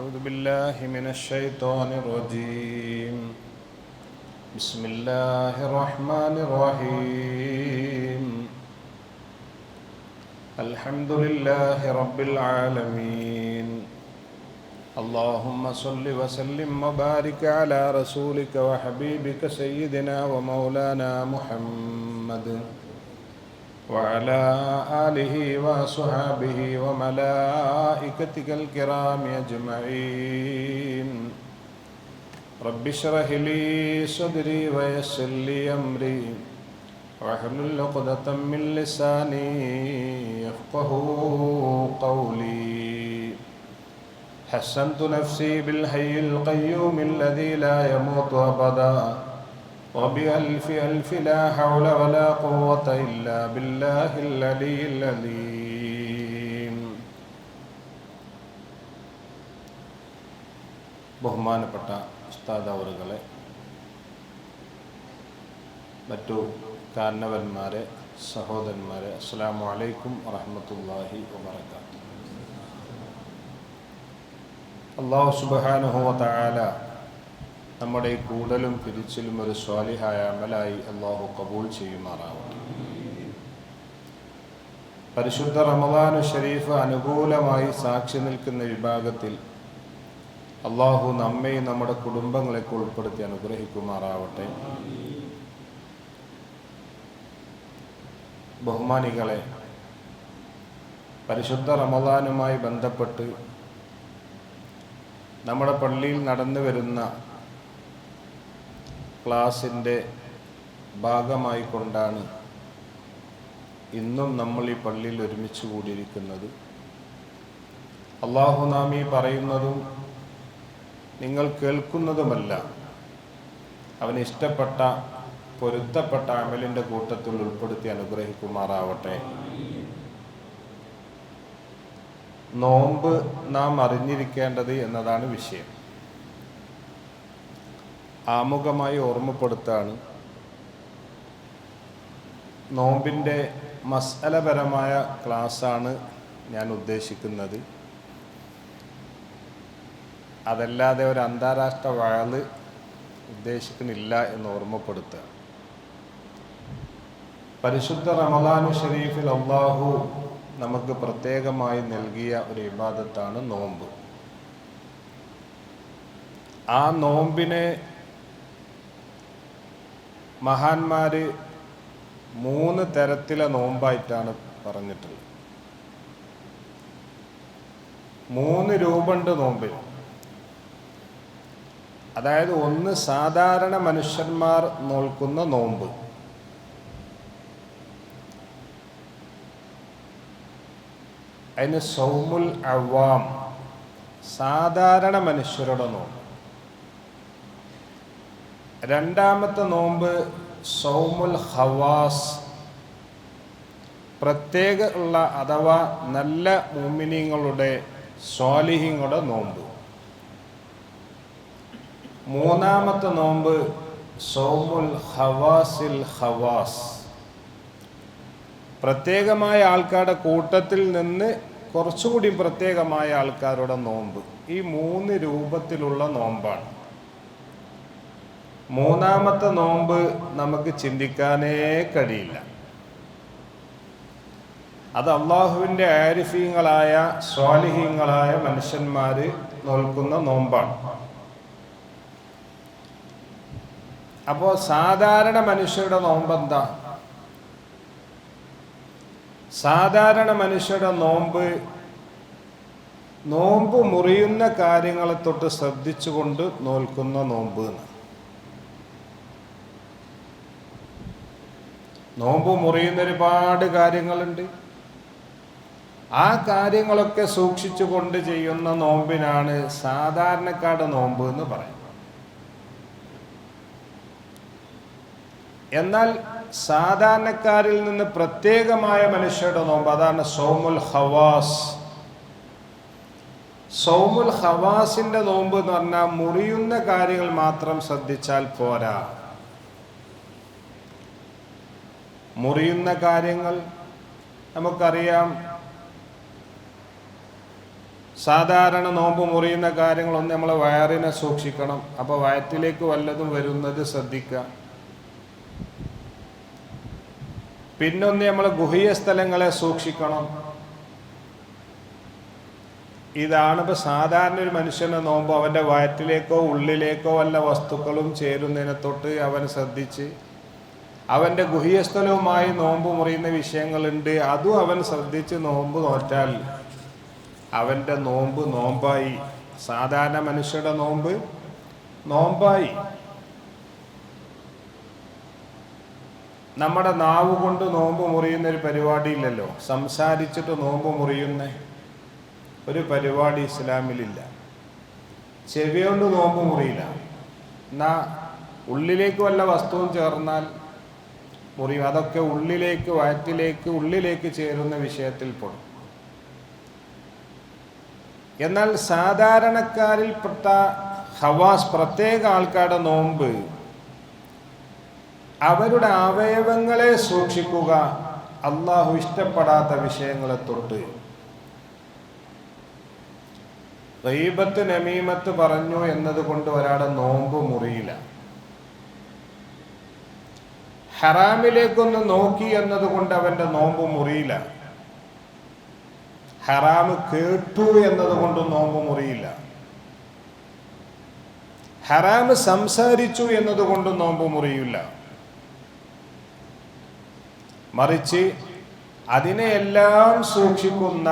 أعوذ بالله من الشيطان الرجيم. بسم الله الرحمن الرحيم. الحمد لله رب العالمين. اللهم صل وسلم وبارك على رسولك وحبيبك سيدنا ومولانا محمد وعلى آله وصحبه وملائكتك الكرام أجمعين. رب اشرح لي صدري ويسر لي أمري واحلل عقدة من لساني يفقهوا قولي. حسنت نفسي بالحي القيوم الذي لا يموت أبدا وبألف ألف لا حول ولا قوة إلا بالله العلي العظيم. ബഹുമാനപ്പെട്ട ഉസ്താദ് അവറുകളെ, മറ്റു കാരണവന്മാരെ, സഹോദരന്മാരെ, അസ്സലാമു അലൈക്കും വറഹ്മത്തുള്ളാഹി വബറകാതുഹു. അല്ലാഹു സുബ്ഹാനഹു വ തആല നമ്മുടെ ഈ കൂടലും പിരിച്ചിലും ഒരു സ്വാലിഹായ അമലായി അള്ളാഹു കബൂൽ ചെയ്യുമാറാവട്ടെ. പരിശുദ്ധ റമദാനു ഷരീഫ് അനുകൂലമായി സാക്ഷി നിൽക്കുന്ന വിഭാഗത്തിൽ അള്ളാഹു നമ്മെയും നമ്മുടെ കുടുംബങ്ങളെയൊക്കെ ഉൾപ്പെടുത്തി അനുഗ്രഹിക്കുമാറാവട്ടെ. ബഹുമാനികളെ, പരിശുദ്ധ റമദാനുമായി ബന്ധപ്പെട്ട് നമ്മുടെ പള്ളിയിൽ നടന്നു വരുന്ന ക്ലാസിൻ്റെ ഭാഗമായി കൊണ്ടാണ് ഇന്നും നമ്മൾ ഈ പള്ളിയിൽ ഒരുമിച്ച് കൂടിയിരിക്കുന്നത്. അള്ളാഹു നാം ഈ പറയുന്നതും നിങ്ങൾ കേൾക്കുന്നതുമല്ല അവന് ഇഷ്ടപ്പെട്ട പൊരുത്തപ്പെട്ട അമലിൻ്റെ കൂട്ടത്തിൽ ഉൾപ്പെടുത്തി അനുഗ്രഹിക്കുമാറാവട്ടെ. നോമ്പ് നാം അറിഞ്ഞിരിക്കേണ്ടത് എന്നതാണ് വിഷയം. ആമുഖമായി ഓർമ്മപ്പെടുത്താണ്, നോമ്പിൻ്റെ മസ്അലപരമായ ക്ലാസ്സാണ് ഞാൻ ഉദ്ദേശിക്കുന്നത്. അതല്ലാതെ ഒരു അന്താരാഷ്ട്ര വഅള് ഉദ്ദേശിക്കുന്നില്ല എന്ന് ഓർമ്മപ്പെടുത്തുക. പരിശുദ്ധ റമദാനു ഷരീഫിൽ അല്ലാഹു നമുക്ക് പ്രത്യേകമായി നൽകിയ ഒരു ഇബാദത്താണ് നോമ്പ്. ആ നോമ്പിനെ മഹാന്മാര് 3 തരത്തിലെ നോമ്പായിട്ടാണ് പറഞ്ഞിട്ടുള്ളത്. 3 രൂപമുണ്ട് നോമ്പിന്. അതായത്, ഒന്ന് സാധാരണ മനുഷ്യന്മാർ നോൽക്കുന്ന നോമ്പ്, അതിന് സൗമുൽ അവാം, സാധാരണ മനുഷ്യരുടെ നോമ്പ്. രണ്ടാമത്തെ നോമ്പ് സൗമുൽ ഖവാസ്, പ്രത്യേക ഉള്ള അഥവാ നല്ല മുഅ്മിനീങ്ങളുടെ സ്വാലിഹീങ്ങളുടെ നോമ്പ്. മൂന്നാമത്തെ നോമ്പ് സൗമുൽ ഖവാസിൽ ഖവാസ്, പ്രത്യേകമായ ആൾക്കാരുടെ കൂട്ടത്തിൽ നിന്ന് കുറച്ചുകൂടി പ്രത്യേകമായ ആൾക്കാരുടെ നോമ്പ്. ഈ 3 രൂപത്തിലുള്ള നോമ്പാണ്. മൂന്നാമത്തെ നോമ്പ് നമുക്ക് ചിന്തിക്കാനേ കഴിയില്ല. അത് അള്ളാഹുവിൻ്റെ ആരിഫീങ്ങളായ സ്വാലിഹീങ്ങളായ മനുഷ്യന്മാർ നോൽക്കുന്ന നോമ്പാണ്. അപ്പോൾ സാധാരണ മനുഷ്യരുടെ നോമ്പെന്താ? സാധാരണ മനുഷ്യരുടെ നോമ്പ് മുറിയുന്ന കാര്യങ്ങളെ തൊട്ട് ശ്രദ്ധിച്ചുകൊണ്ട് നോൽക്കുന്ന നോമ്പ്. നോമ്പ് മുറിയുന്ന ഒരുപാട് കാര്യങ്ങളുണ്ട്. ആ കാര്യങ്ങളൊക്കെ സൂക്ഷിച്ചുകൊണ്ട് ചെയ്യുന്ന നോമ്പിനാണ് സാധാരണക്കാരുടെ നോമ്പ് എന്ന് പറയുന്നത്. എന്നാൽ സാധാരണക്കാരിൽ നിന്ന് പ്രത്യേകമായ മനുഷ്യരുടെ നോമ്പ്, അതാണ് സൗമുൽ ഖവാസ്. സൗമുൽ ഖവാസിന്റെ നോമ്പ് എന്ന് പറഞ്ഞാൽ മുറിയുന്ന കാര്യങ്ങൾ മാത്രം ശ്രദ്ധിച്ചാൽ പോരാ. മുറിയുന്ന കാര്യങ്ങൾ നമുക്കറിയാം, സാധാരണ നോമ്പ് മുറിയുന്ന കാര്യങ്ങളൊന്ന് നമ്മൾ വയറിനെ സൂക്ഷിക്കണം. അപ്പോൾ വയറ്റിലേക്ക് വല്ലതും വരുന്നത് ശ്രദ്ധിക്കുക. പിന്നൊന്ന് നമ്മൾ ഗുഹ്യ സ്ഥലങ്ങളെ സൂക്ഷിക്കണം. ഇതാണ് ഇപ്പോൾ സാധാരണ ഒരു മനുഷ്യനെ നോമ്പ് അവൻ്റെ വയറ്റിലേക്കോ ഉള്ളിലേക്കോ വല്ല വസ്തുക്കളും ചേരുന്നതിനെ തൊട്ട് അവൻ ശ്രദ്ധിച്ച് അവൻ്റെ ഗുഹ്യസ്ഥലവുമായി നോമ്പ് മുറിയുന്ന വിഷയങ്ങളുണ്ട്, അതും അവൻ ശ്രദ്ധിച്ച് നോമ്പ് നോറ്റാൽ അവൻ്റെ നോമ്പ് നോമ്പായി. സാധാരണ മനുഷ്യരുടെ നോമ്പ് നോമ്പായി. നമ്മുടെ നാവ് കൊണ്ട് നോമ്പ് മുറിയുന്നൊരു പരിപാടിയില്ലല്ലോ. സംസാരിച്ചിട്ട് നോമ്പ് മുറിയുന്ന ഒരു പരിപാടി ഇസ്ലാമിലില്ല. ചെവി കൊണ്ട് നോമ്പ് മുറിയില്ല. എന്നാൽ ഉള്ളിലേക്ക് വല്ല വസ്തുവും ചേർന്നാൽ മുറിയും. അതൊക്കെ ഉള്ളിലേക്ക്, വയറ്റിലേക്ക്, ഉള്ളിലേക്ക് ചേരുന്ന വിഷയത്തിൽ പെടും. എന്നാൽ സാധാരണക്കാരിൽപ്പെട്ട ഹവാസ്, പ്രത്യേക ആൾക്കാരുടെ നോമ്പ് അവരുടെ അവയവങ്ങളെ സൂക്ഷിക്കുക, അള്ളാഹു ഇഷ്ടപ്പെടാത്ത വിഷയങ്ങളെ തൊട്ട്. ഗീബത്ത് നമീമത്ത് പറഞ്ഞു എന്നതുകൊണ്ട് ഒരാളുടെ നോമ്പ് മുറിയില്ല. ഹറാമിലേക്കൊന്ന് നോക്കി എന്നതുകൊണ്ട് അവൻ്റെ നോമ്പ് മുറിയില്ല. ഹറാമ് കേട്ടു എന്നതുകൊണ്ട് നോമ്പ് മുറിയില്ല. ഹറാമ് സംസാരിച്ചു എന്നതുകൊണ്ട് നോമ്പ് മുറിയില്ല. മറിച്ച് അതിനെയെല്ലാം സൂക്ഷിക്കുന്ന,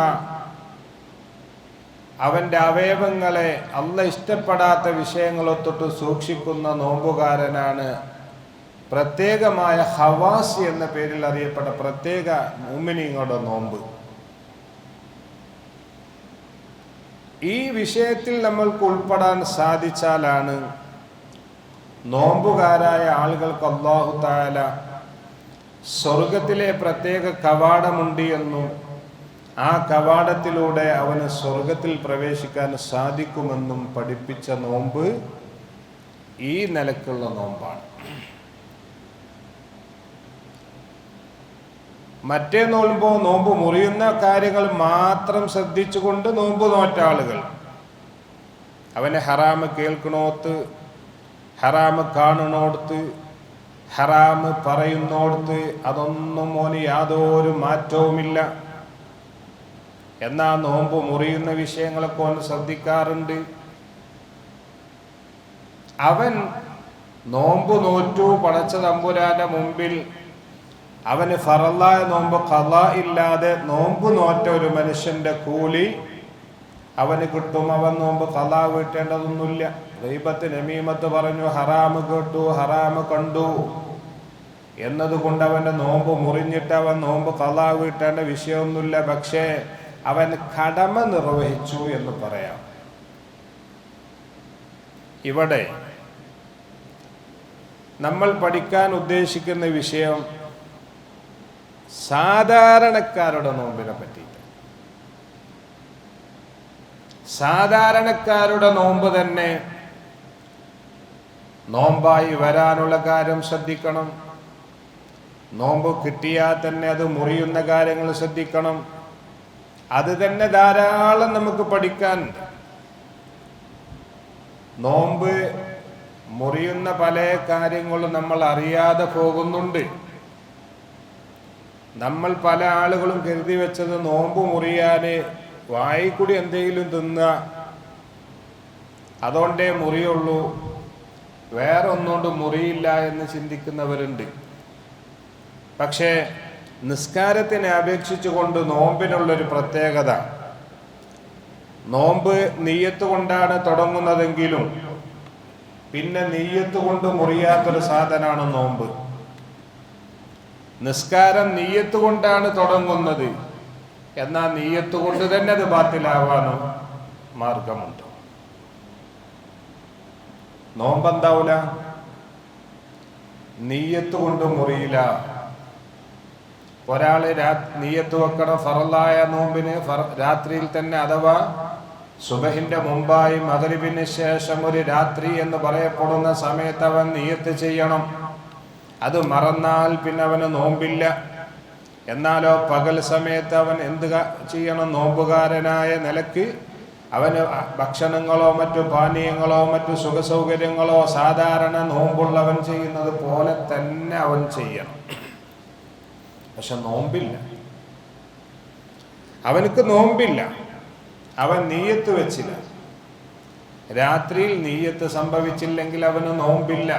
അവൻ്റെ അവയവങ്ങളെ അല്ലാഹ് ഇഷ്ടപ്പെടാത്ത വിഷയങ്ങളെ തൊട്ട് സൂക്ഷിക്കുന്ന നോമ്പുകാരനാണ് പ്രത്യേകമായ ഹവാസ് എന്ന പേരിൽ അറിയപ്പെട്ട പ്രത്യേക മുഅ്മിനീങ്ങളുടെ നോമ്പ്. ഈ വിഷയത്തിൽ നമ്മൾക്ക് ഉൾപ്പെടാൻ സാധിച്ചാലാണ് നോമ്പുകാരായ ആളുകൾക്ക് അല്ലാഹു തആല സ്വർഗത്തിലെ പ്രത്യേക കവാടമുണ്ട് എന്നും ആ കവാടത്തിലൂടെ അവന് സ്വർഗത്തിൽ പ്രവേശിക്കാൻ സാധിക്കുമെന്നും പഠിപ്പിച്ച നോമ്പ് ഈ നിലക്കുള്ള നോമ്പാണ്. മറ്റേ നോമ്പ് മുറിയുന്ന കാര്യങ്ങൾ മാത്രം ശ്രദ്ധിച്ചുകൊണ്ട് നോമ്പ് നോറ്റ ആളുകൾ, അവന് ഹറാമ് കേൾക്കണോത്ത്, ഹറാമ് കാണണോടത്ത്, ഹറാമ് പറയുന്നോടത്ത് അതൊന്നും മോന് യാതൊരു മാറ്റവുമില്ല. എന്നാ നോമ്പ് മുറിയുന്ന വിഷയങ്ങളൊക്കെ ഓൻ ശ്രദ്ധിക്കാറുണ്ട്. അവൻ നോമ്പ് നോറ്റു പടച്ച തമ്പുരാന്റെ മുമ്പിൽ അവന് ഫറലായ നോമ്പ് ഖളാ ഇല്ലാതെ നോമ്പ് നോറ്റ ഒരു മനുഷ്യന്റെ കൂലി അവന് കിട്ടും. അവൻ നോമ്പ് ഖളാ വീട്ടേണ്ടതൊന്നുമില്ല. ഗീബത്ത് നമീമത്ത് പറഞ്ഞു, ഹറാമ് കേട്ടു, ഹറാമ് കണ്ടു എന്നതുകൊണ്ട് അവൻ്റെ നോമ്പ് മുറിഞ്ഞിട്ട് അവൻ നോമ്പ് ഖളാ വീട്ടേണ്ട വിഷയമൊന്നുമില്ല. പക്ഷേ അവൻ കടമ നിർവഹിച്ചു എന്ന് പറയാം. ഇവിടെ നമ്മൾ പഠിക്കാൻ ഉദ്ദേശിക്കുന്ന വിഷയം സാധാരണക്കാരുടെ നോമ്പിനെ പറ്റിയിട്ട്. സാധാരണക്കാരുടെ നോമ്പ് തന്നെ നോമ്പായി വരാനുള്ള കാര്യം ശ്രദ്ധിക്കണം. നോമ്പ് കിട്ടിയാൽ തന്നെ അത് മുറിയുന്ന കാര്യങ്ങൾ ശ്രദ്ധിക്കണം. അത് തന്നെ ധാരാളം നമുക്ക് പഠിക്കാനുണ്ട്. നോമ്പ് മുറിയുന്ന പല കാര്യങ്ങളും നമ്മൾ അറിയാതെ പോകുന്നുണ്ട്. നമ്മൾ പല ആളുകളും കരുതി വെച്ചത് നോമ്പ് മുറിയാന് വായിക്കൂടി എന്തെങ്കിലും തിന്നുക, അതുകൊണ്ടേ മുറിയുള്ളൂ, വേറെ ഒന്നുകൊണ്ട് മുറിയില്ല എന്ന് ചിന്തിക്കുന്നവരുണ്ട്. പക്ഷേ നിസ്കാരത്തിനെ അപേക്ഷിച്ചുകൊണ്ട് നോമ്പിനുള്ളൊരു പ്രത്യേകത, നോമ്പ് നീയത്ത് കൊണ്ടാണ് തുടങ്ങുന്നതെങ്കിലും പിന്നെ നീയത്ത് കൊണ്ട് മുറിയാത്തൊരു സാധനമാണ് നോമ്പ്. നിസ്കാരം നീയത്ത് കൊണ്ടാണ് തുടങ്ങുന്നത്, എന്നാൽ നീയത്ത് കൊണ്ട് തന്നെ അത് ബാത്തിലാവാനും മാർഗമുണ്ട്. നോമ്പെന്താവൂല, നീയത്ത് കൊണ്ട് മുറിയില്ല. ഒരാള് നീയത്ത് വെക്കണം ഫറലായ നോമ്പിന് രാത്രിയിൽ തന്നെ, അഥവാ സുബഹിന്റെ മുമ്പായി മഗ്രിബിന് ശേഷം ഒരു രാത്രി എന്ന് പറയപ്പെടുന്ന സമയത്ത് അവൻ നീയത്ത് ചെയ്യണം. അത് മറന്നാൽ പിന്നെ അവന് നോമ്പില്ല. എന്നാലോ പകൽ സമയത്ത് അവൻ എന്ത് ചെയ്യണം? നോമ്പുകാരനായ നിലക്ക് അവന് ഭക്ഷണങ്ങളോ മറ്റു പാനീയങ്ങളോ മറ്റു സുഖസൗകര്യങ്ങളോ സാധാരണ നോമ്പുള്ളവൻ ചെയ്യുന്നത് പോലെ തന്നെ അവൻ ചെയ്യണം. പക്ഷെ നോമ്പില്ല, അവനക്ക് നോമ്പില്ല, അവൻ നീയത്ത് വെച്ചില്ല. രാത്രിയിൽ നീയത്ത് സംഭവിച്ചില്ലെങ്കിൽ അവന് നോമ്പില്ല.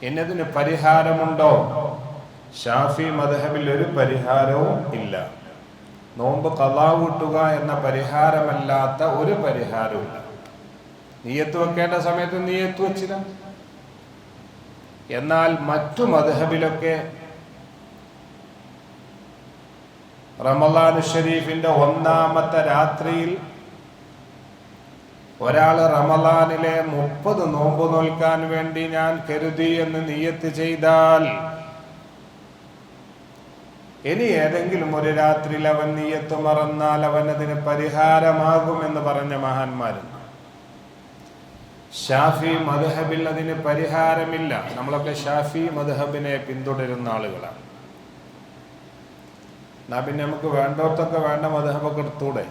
എന്നതിന് പരിഹാരമുണ്ടോ? ഷാഫി മദ്ഹബിൽ ഒരു പരിഹാരവും ഇല്ല. നോമ്പ് ഖളാ വീട്ടുക എന്ന പരിഹാരമല്ലാത്ത ഒരു പരിഹാരവുമില്ല. നീയത്ത് വെക്കേണ്ട സമയത്ത് നീയത്ത് വെച്ചില്ല. എന്നാൽ മറ്റു മദ്ഹബിലൊക്കെ റമളാൻ ഷരീഫിന്റെ ഒന്നാമത്തെ രാത്രിയിൽ ഒരാൾ റമളാനിലെ 30 നോമ്പ് നോൽക്കാൻ വേണ്ടി ഞാൻ കരുതി എന്ന് നിയ്യത്ത് ചെയ്താൽ ഇനി ഏതെങ്കിലും ഒരു രാത്രിയിൽ അവൻ നിയ്യത്ത് മറന്നാൽ അവനതിന് പരിഹാരമാകുമെന്ന് പറഞ്ഞ മഹാന്മാരുണ്ട്. ഷാഫി മദ്ഹബിൽ അതിന് പരിഹാരമില്ല. നമ്മളൊക്കെ ഷാഫി മദ്ഹബിനെ പിന്തുടരുന്ന ആളുകളാണ്. എന്നാ പിന്നെ നമുക്ക് വേണ്ടോർത്തൊക്കെ വേണ്ട മദ്ഹബൊക്കെ എടുത്തൂടെ?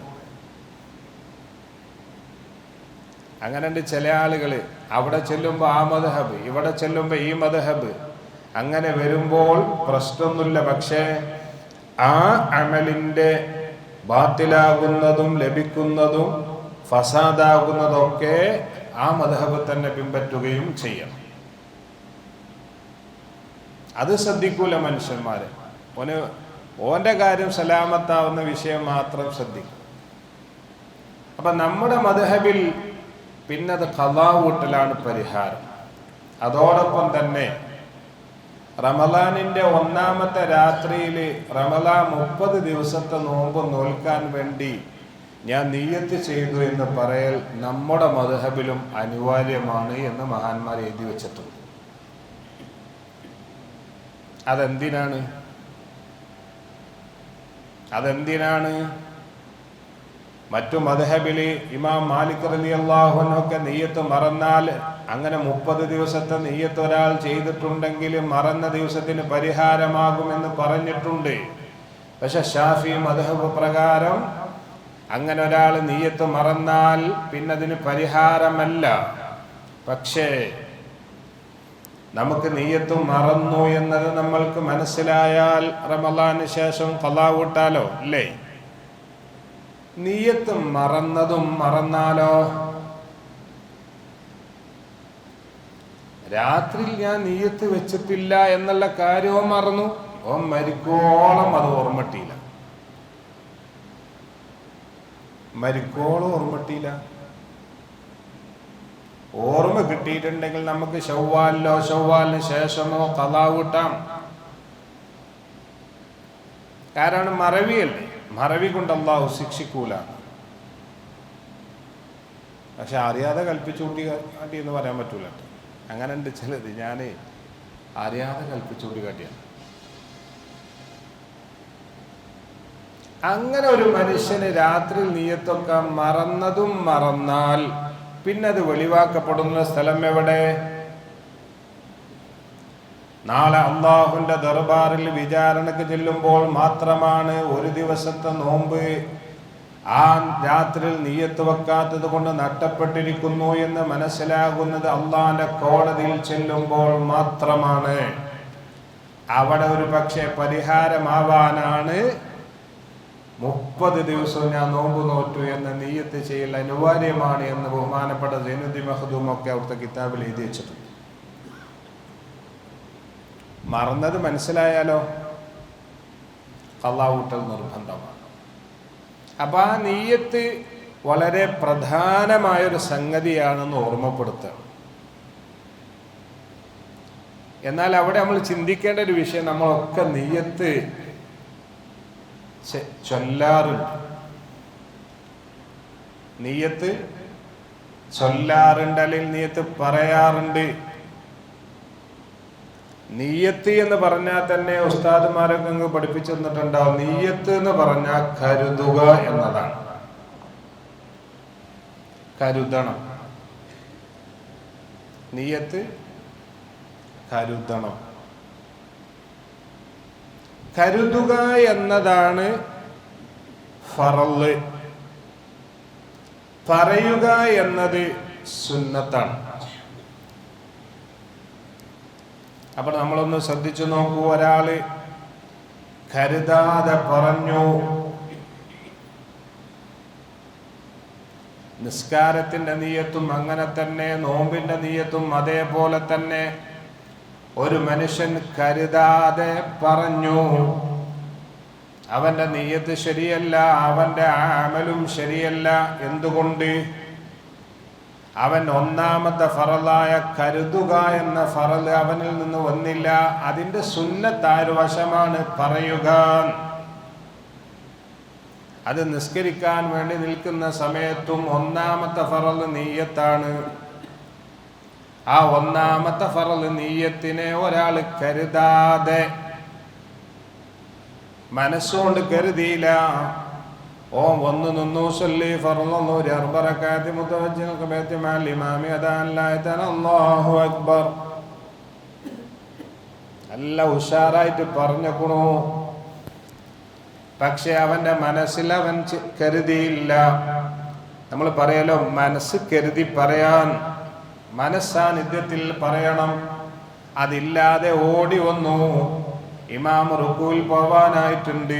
അങ്ങനെ ചില ആളുകൾ അവിടെ ചെല്ലുമ്പോൾ ആ മദ്ഹബ്, ഇവിടെ ചെല്ലുമ്പോൾ ഈ മദ്ഹബ്, അങ്ങനെ വരുമ്പോൾ പ്രശ്നമൊന്നുമില്ല. പക്ഷേ ആ അമലിൻ്റെ ബാത്തിലാകുന്നതും ലഭിക്കുന്നതും ഫസാദാകുന്നതൊക്കെ ആ മദ്ഹബ് തന്നെ പിൻപറ്റുകയും ചെയ്യണം. അത് ശ്രദ്ധിക്കൂല മനുഷ്യന്മാരെ. ഓന്റെ കാര്യം സലാമത്താവുന്ന വിഷയം മാത്രം ശ്രദ്ധിക്കും. അപ്പൊ നമ്മുടെ മദ്ഹബിൽ പിന്നത് ഖളാ വീട്ടലാണ് പരിഹാരം. അതോടൊപ്പം തന്നെ റമളാനിന്റെ ഒന്നാമത്തെ രാത്രിയിൽ റമളാൻ 30 ദിവസത്തെ നോമ്പ് നോൽക്കാൻ വേണ്ടി ഞാൻ നിയ്യത്ത് ചെയ്തു എന്ന് പറയൽ നമ്മുടെ മദ്ഹബിലും അനിവാര്യമാണ് എന്ന് മഹാന്മാർ എഴുതി വെച്ചിട്ടുണ്ട്. അതെന്തിനാണ്? മറ്റു മദ്ഹബില് ഇമാം മാലിക് റളിയല്ലാഹു അൻഹു ഒക്കെ നിയ്യത്ത് മറന്നാൽ, അങ്ങനെ 30 ദിവസത്തെ നിയ്യത്ത് ഒരാൾ ചെയ്തിട്ടുണ്ടെങ്കിൽ മറന്ന ദിവസത്തിന് പരിഹാരമാകുമെന്ന് പറഞ്ഞിട്ടുണ്ട്. പക്ഷെ ഷാഫി മദ്ഹബ് പ്രകാരം അങ്ങനെ ഒരാൾ നിയ്യത്ത് മറന്നാൽ പിന്നതിന് പരിഹാരമല്ല. പക്ഷേ നമുക്ക് നിയ്യത്ത് മറന്നു എന്നത് നമ്മൾക്ക് മനസ്സിലായാൽ റമളാന് ശേഷം ഖളാ വീട്ടാലോ? ഇല്ലേ? നിയ്യത്ത് മറന്നാലോ? രാത്രിയിൽ ഞാൻ നിയ്യത്ത് വെച്ചിട്ടില്ല എന്നുള്ള കാര്യവും മറന്നു. ഓൻ മരിക്കോളം അത് ഓർമ്മട്ടിയില്ല. ഓർമ്മ കിട്ടിയിട്ടുണ്ടെങ്കിൽ നമുക്ക് ഷവ്വാലിന് ശേഷമോ ഖളാ വീട്ടാം. കാരണം മറവിയല്ലേ, മറവി കൊണ്ട് അല്ലാഹു ശിക്ഷിക്കൂല. പക്ഷെ അറിയാതെ കൽപ്പിച്ചുകൂട്ടി കാട്ടി എന്ന് പറയാൻ പറ്റൂല. അങ്ങനെ ഉണ്ട് ചിലത്. ഞാൻ അറിയാതെ കൽപ്പിച്ചുകൂട്ടി കാട്ടിയാണ്. അങ്ങനെ ഒരു മനുഷ്യന് രാത്രിയിൽ നിയ്യത്തൊക്കെ മറന്നാൽ പിന്നെ അത് വെളിവാക്കപ്പെടുന്ന സ്ഥലം എവിടെ? നാളെ അള്ളാഹുവിന്റെ ദർബാറിൽ വിചാരണക്ക് ചെല്ലുമ്പോൾ മാത്രമാണ് ഒരു ദിവസത്തെ നോമ്പ് ആ രാത്രിയിൽ നിയ്യത്ത് വെക്കാത്തത് കൊണ്ട് നഷ്ടപ്പെട്ടിരിക്കുന്നു എന്ന് മനസ്സിലാകുന്നത് അള്ളാഹിന്റെ കോടതിയിൽ ചെല്ലുമ്പോൾ മാത്രമാണ്. അവിടെ ഒരു പക്ഷേ പരിഹാരമാവാനാണ് 30 ദിവസവും ഞാൻ നോമ്പ് നോറ്റു എന്ന് നിയ്യത്ത് ചെയ്യൽ അനിവാര്യമാണ് എന്ന് ബഹുമാനപ്പെട്ട സൈനുദ്ദീൻ മഖ്ദൂം ഒക്കെ അവിടുത്തെ കിതാബിൽ എഴുതി വെച്ചിട്ടുണ്ട്. മറന്നത് മനസ്സിലായാലോ ഖളാ വീട്ടൽ നിർബന്ധമാണ്. അപ്പൊ ആ നിയ്യത്ത് വളരെ പ്രധാനമായൊരു സംഗതിയാണെന്ന് ഓർമ്മപ്പെടുത്തുക. എന്നാൽ അവിടെ നമ്മൾ ചിന്തിക്കേണ്ട ഒരു വിഷയം, നമ്മളൊക്കെ നിയ്യത്ത് ചൊല്ലാറുണ്ട്. നിയ്യത്ത് ചൊല്ലാറുണ്ട്, അല്ലെങ്കിൽ നിയ്യത്ത് പറയാറുണ്ട്. നിയ്യത്ത് എന്ന് പറഞ്ഞാൽ തന്നെ ഉസ്താദുമാരൊക്കെ അങ്ങ് പഠിപ്പിച്ചു തന്നിട്ടുണ്ടാവും. നിയ്യത്ത് എന്ന് പറഞ്ഞാൽ കരുതുക എന്നതാണ്. കരുതണം. നിയ്യത്ത് കരുതണം. കരുതുക എന്നതാണ് ഫറള്. പറയുക എന്നത് സുന്നത്താണ്. അപ്പോൾ നമ്മളൊന്ന് ശ്രദ്ധിച്ചു നോക്കൂ. ഒരാള് കരുതാതെ പറഞ്ഞു, നിസ്കാരത്തിന്റെ നിയ്യത്തും അങ്ങനെ തന്നെ, നോമ്പിന്റെ നിയ്യത്തും അതേപോലെ തന്നെ. ഒരു മനുഷ്യൻ കരുതാതെ പറഞ്ഞു, അവന്റെ നിയ്യത്ത് ശരിയല്ല, അവന്റെ അമലും ശരിയല്ല. എന്തുകൊണ്ട്? അവൻ ഒന്നാമത്തെ ഫറലായ കരുതുക എന്ന ഫറൽ അവനിൽ നിന്ന് വന്നില്ല. അതിന്റെ സുന്നത്തായ ഒരു വശമാണ് പറയുക. അത് നിസ്കരിക്കാൻ വേണ്ടി നിൽക്കുന്ന സമയത്തും ഒന്നാമത്തെ ഫറൽ നിയ്യത്താണ്. ആ ഒന്നാമത്തെ ഫറൽ നിയ്യത്തിനെ ഒരാൾ കരുതാതെ, മനസ്സുകൊണ്ട് കരുതിയില്ല, ഓ വന്നു നിന്നു സല്ലി ഫർള് ഒരു അർബറകാത്തി മുതവജ്ജിഹ് ബൈത്തി മഅൽ ഇമാമി അദാൻ ലാ ഇലാഹ അല്ലാഹു അക്ബർ, നല്ല ഉഷാറായിട്ട് പറഞ്ഞുകൊണു. പക്ഷെ അവന്റെ മനസ്സിൽ അവൻ കരുതിയില്ല. നമ്മൾ പറയലോ, മനസ്സ് കരുതി പറയാൻ, മനസ്സാന്നിധ്യത്തിൽ പറയണം. അതില്ലാതെ ഓടി വന്നു. ഇമാം റുക്കൂയിൽ പോവാനായിട്ടുണ്ട്.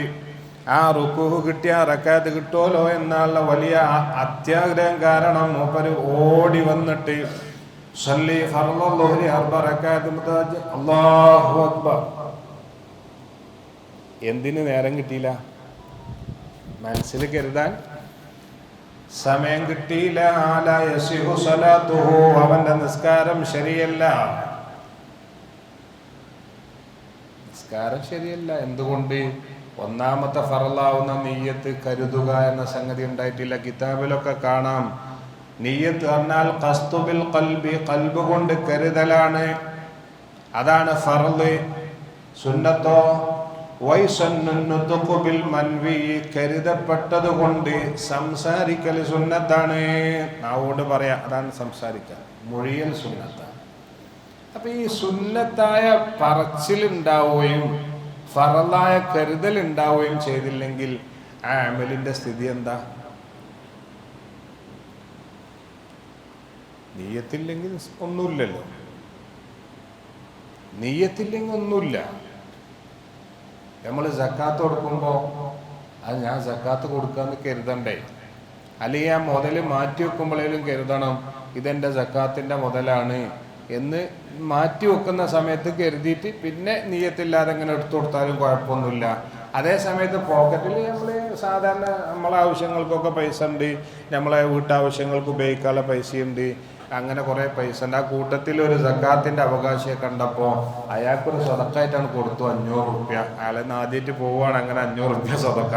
ആ റുക്കൂഹ് കിട്ടിയ റക്കാത്ത് കിട്ടുമല്ലോ എന്നുള്ള വലിയ അത്യാഗ്രഹം കാരണം മൂപ്പര് ഓടി വന്നിട്ട് സല്ലി ഫർള് ളുഹ്രി അർബ റക്കാത്ത് മുതവജ്ജിഹ് അല്ലാഹു അക്ബർ. എന്തിന് നേരം കിട്ടിയില്ല? മനസ്സിൽ കരുതാൻ സമയം കിട്ടിയില്ല. ലാ യസിഹു സ്വലാത്തുഹു, അവന്റെ നിസ്കാരം ശരിയല്ല. നിസ്കാരം ശരിയല്ല. എന്തുകൊണ്ട്? ഒന്നാമത്തെ ഫറലാവുന്ന നിയ്യത്ത് കരുതുക എന്ന സംഗതി ഉണ്ടായിട്ടില്ല. കിതാബിലൊക്കെ കാണാം, നിയ്യത്ത് പറഞ്ഞാൽ ഖസ്തുബിൽ ഖൽബി, ഖൽബ് കൊണ്ട് കരുതലാണ്. അതാണ് ഫർള്. സുന്നത്തോ വൈസന്നുതുഖുബിൽ മൻവി, കരുതപ്പെട്ടത് കൊണ്ട് സംസാരിക്കൽ സുന്നത്താണ്. നാവോട് പറയാ, അതാണ് സംസാരിക്കുക. മൊഴിയൽ സുന്നത്താണ്. അപ്പൊ ഈ സുന്നത്തായ പറച്ചിലുണ്ടാവുകയും ഫറലായ കരുതൽ ഉണ്ടാവുകയും ചെയ്തില്ലെങ്കിൽ ആ അമലിന്റെ സ്ഥിതി എന്താ? നിയ്യത്തില്ലെങ്കിൽ ഒന്നുമില്ലല്ലോ. നിയ്യത്തില്ലെങ്കിൽ ഒന്നുമില്ല. നമ്മൾ സക്കാത്ത് കൊടുക്കുമ്പോൾ അത് ഞാൻ സക്കാത്ത് കൊടുക്കാന്ന് കരുതണ്ടേ? അല്ലെങ്കിൽ ആ മുതൽ മാറ്റി വെക്കുമ്പോഴേലും കരുതണം, ഇതെന്റെ സക്കാത്തിന്റെ മുതലാണ് എന്ന് മാറ്റി വെക്കുന്ന സമയത്ത് കരുതിയിട്ട് പിന്നെ നിയ്യത്തില്ലാതെ ഇങ്ങനെ എടുത്തു കൊടുത്താലും കുഴപ്പമൊന്നുമില്ല. അതേ സമയത്ത് പോക്കറ്റിൽ നമ്മൾ സാധാരണ നമ്മളെ ആവശ്യങ്ങൾക്കൊക്കെ പൈസ ഉണ്ട്, നമ്മളെ വീട്ടാവശ്യങ്ങൾക്ക് ഉപയോഗിക്കാനുള്ള പൈസയുണ്ട്, അങ്ങനെ കുറേ പൈസ ഉണ്ട്. ആ കൂട്ടത്തിൽ ഒരു സക്കാത്തിന്റെ അവകാശിയെ കണ്ടപ്പോൾ അയാൾക്കൊരു സ്വതക്കായിട്ടാണ് കൊടുത്തു 500 റുപ്യ. അയാളെ ആദ്യമായിട്ട് പോവുകയാണ്, അങ്ങനെ 500 റുപ്യ സ്വതക്ക.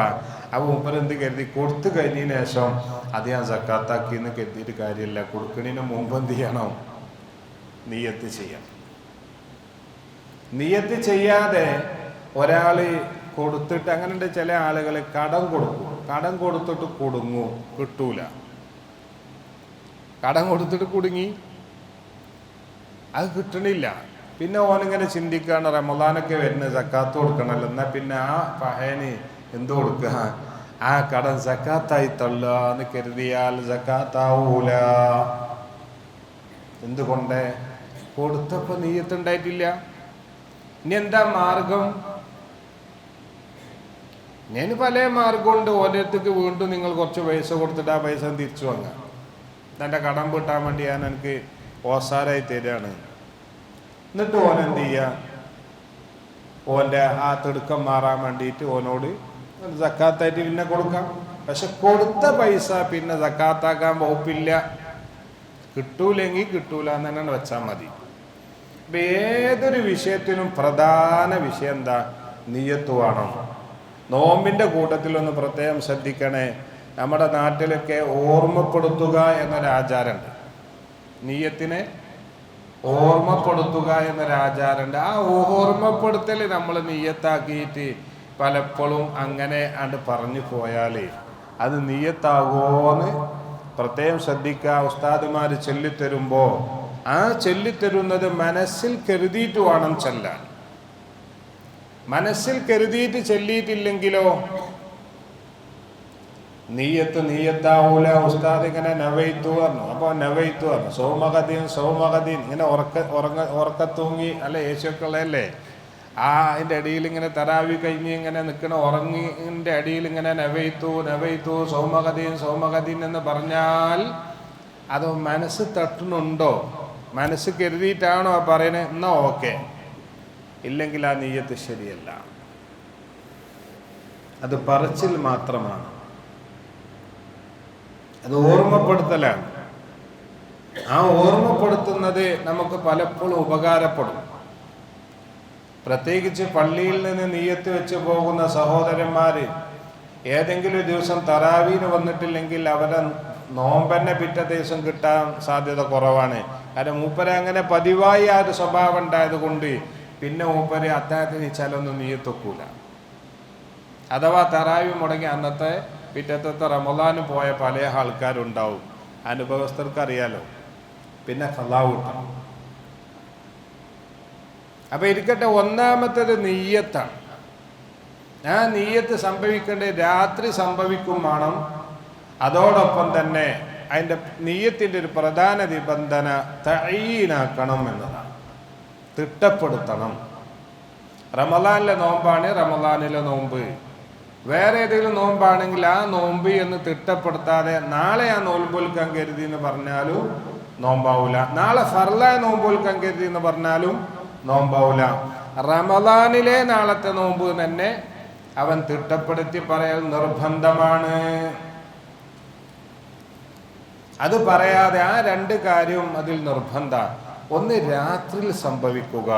ആ മൂപ്പർ എന്ത് കരുതി? കൊടുത്തു കഴിഞ്ഞതിന് ശേഷം അത് ഞാൻ സക്കാത്താക്കിയെന്ന് കരുതിയിട്ട് കാര്യമില്ല. കൊടുക്കുന്നതിന് മുമ്പ് എന്ത് ചെയ്യണം? നിയ്യത്ത് ചെയ്യാം. നിയ്യത്ത് ചെയ്യാതെ ഒരാള് കൊടുത്തിട്ട്, അങ്ങനെ ചില ആളുകൾ കടം കൊടുക്കും, കടം കൊടുത്തിട്ട് കുടുങ്ങും, കിട്ടൂല. കടം കൊടുത്തിട്ട് കുടുങ്ങി, അത് കിട്ടണില്ല. പിന്നെ ഓനിങ്ങനെ ചിന്തിക്കാണ്, റമദാനൊക്കെ വരുന്നത്, സക്കാത്ത് കൊടുക്കണല്ലോ, എന്നാൽ പിന്നെ ആ പഹയന് എന്ത് കൊടുക്കുക? ആ കടം സക്കാത്തായി തള്ളാന്ന് കരുതിയാൽ സക്കാത്താവൂല. എന്തുകൊണ്ട്? കൊടുത്തപ്പോ നിയ്യത്തുണ്ടായിട്ടില്ല. ഇനി എന്താ മാർഗം? ഞാൻ പല മാർഗമുണ്ട്. ഓരോരുത്തർക്ക് വീണ്ടും നിങ്ങൾ കുറച്ച് പൈസ കൊടുത്തിട്ട് ആ പൈസ തിരിച്ചു വാങ്ങാം. എൻ്റെ കടം വീട്ടാൻ വേണ്ടി ഞാൻ എനിക്ക് ഓസാരായി തരികയാണ്. എന്നിട്ട് ഓൻ എന്ത് ചെയ്യുക? ഓൻ്റെ ആ തിടുക്കം മാറാൻ വേണ്ടിയിട്ട് ഓനോട് സക്കാത്തായിട്ട് പിന്നെ കൊടുക്കാം. പക്ഷെ കൊടുത്ത പൈസ പിന്നെ സക്കാത്താക്കാൻ വകുപ്പില്ല. കിട്ടൂലെങ്കിൽ കിട്ടൂല എന്ന് തന്നെ വെച്ചാൽ മതി. ഇപ്പം ഏതൊരു വിഷയത്തിനും പ്രധാന വിഷയം എന്താ? നിയ്യത്ത് വേണം. നോമ്പിൻ്റെ കൂട്ടത്തിലൊന്ന് പ്രത്യേകം ശ്രദ്ധിക്കണേ. നമ്മുടെ നാട്ടിലൊക്കെ ഓർമ്മപ്പെടുത്തുക എന്നൊരാചാരമുണ്ട്. നിയ്യത്തിനെ ഓർമ്മപ്പെടുത്തുക എന്നൊരാചാരമുണ്ട്. ആ ഓർമ്മപ്പെടുത്തൽ നമ്മൾ നിയ്യത്താക്കിയിട്ട് പലപ്പോഴും അങ്ങനെ അത് പറഞ്ഞു പോയാൽ അത് നിയ്യത്താകുമോയെന്ന് പ്രത്യേകം ശ്രദ്ധിക്കുക. ഉസ്താദുമാർ ചൊല്ലിത്തരുമ്പോൾ ആ ചൊല്ലിത്തരുന്നത് മനസ്സിൽ കരുതിയിട്ട് വേണം ചൊല്ലാൻ. മനസ്സിൽ കരുതിയിട്ട് ചൊല്ലിയിട്ടില്ലെങ്കിലോ നീയത്താവൂല. ഉസ്താദ് ഇങ്ങനെ നവൈത്തു പറഞ്ഞു. അപ്പോൾ നവൈത്തു പറഞ്ഞു, സൗമഗദീൻ ഇങ്ങനെ ഉറക്കത്തൂങ്ങി അല്ല യേശുക്കെ ഉള്ളതല്ലേ. അതിൻ്റെ അടിയിൽ ഇങ്ങനെ തറാവി കഴിഞ്ഞ് ഇങ്ങനെ നിൽക്കണ ഉറങ്ങിൻ്റെ അടിയിൽ ഇങ്ങനെ നവൈത്തു സൗമഗദീൻ എന്ന് പറഞ്ഞാൽ അത് മനസ്സ് തട്ടുന്നുണ്ടോ, മനസ്സ് കരുതിയിട്ടാണോ പറയുന്നത്, എന്നാ ഓക്കെ. ഇല്ലെങ്കിൽ ആ നീയത്ത് ശരിയല്ല, അത് പറച്ചിൽ മാത്രമാണ്, അത് ഓർമ്മപ്പെടുത്തലാണ്. ആ ഓർമ്മപ്പെടുത്തുന്നത് നമുക്ക് പലപ്പോഴും ഉപകാരപ്പെടും. പ്രത്യേകിച്ച് പള്ളിയിൽ നിന്ന് നീയത്ത് വെച്ച് പോകുന്ന സഹോദരന്മാര് ഏതെങ്കിലും ദിവസം തറാവീന് വന്നിട്ടില്ലെങ്കിൽ അവരെ നോമ്പന്നെ പിറ്റേ ദിവസം കിട്ടാൻ സാധ്യത കുറവാണ്. കാരണം മൂപ്പര് അങ്ങനെ പതിവായി ആ ഒരു സ്വഭാവം ഉണ്ടായത് കൊണ്ട് പിന്നെ മൂപ്പര് അദ്ദേഹത്തിന് ഇച്ചാലൊന്നും നീയത്തൊക്കൂല. അഥവാ തറാവി മുടങ്ങി അന്നത്തെ പിറ്റത്തെ റമദാന് പോയ പല ആൾക്കാരുണ്ടാവും. അനുഭവസ്ഥർക്ക് അറിയാലോ, പിന്നെ ഖളാ കിട്ടണം. അപ്പൊ ഇരിക്കട്ടെ, ഒന്നാമത്തേത് നീയത്താണ്. ആ നീയത്ത് സംഭവിക്കേണ്ടത് രാത്രി സംഭവിക്കും വേണം. അതോടൊപ്പം തന്നെ അതിൻ്റെ നീയത്തിൻ്റെ ഒരു പ്രധാന നിബന്ധന തഈനാക്കണം എന്നതാണ്, തിട്ടപ്പെടുത്തണം. റമദാനിലെ നോമ്പാണ് റമദാനിലെ നോമ്പ്. വേറെ ഏതെങ്കിലും നോമ്പാണെങ്കിൽ ആ നോമ്പ് എന്ന് തിട്ടപ്പെടുത്താതെ നാളെ ആ നോമ്പൊൽക്കാൻ കരുതി എന്ന് പറഞ്ഞാലും നോമ്പാവൂല. നാളെ ഫർളായ നോമ്പൊൽക്കാൻ കരുതി എന്ന് പറഞ്ഞാലും നോമ്പാവൂല. റമദാനിലെ നാളത്തെ നോമ്പ് തന്നെ അവൻ തിട്ടപ്പെടുത്തി പറയൽ നിർബന്ധമാണ്. അത് പറയാതെ ആ രണ്ട് കാര്യവും അതിൽ നിർബന്ധ. ഒന്ന് രാത്രിയിൽ സംഭവിക്കുക,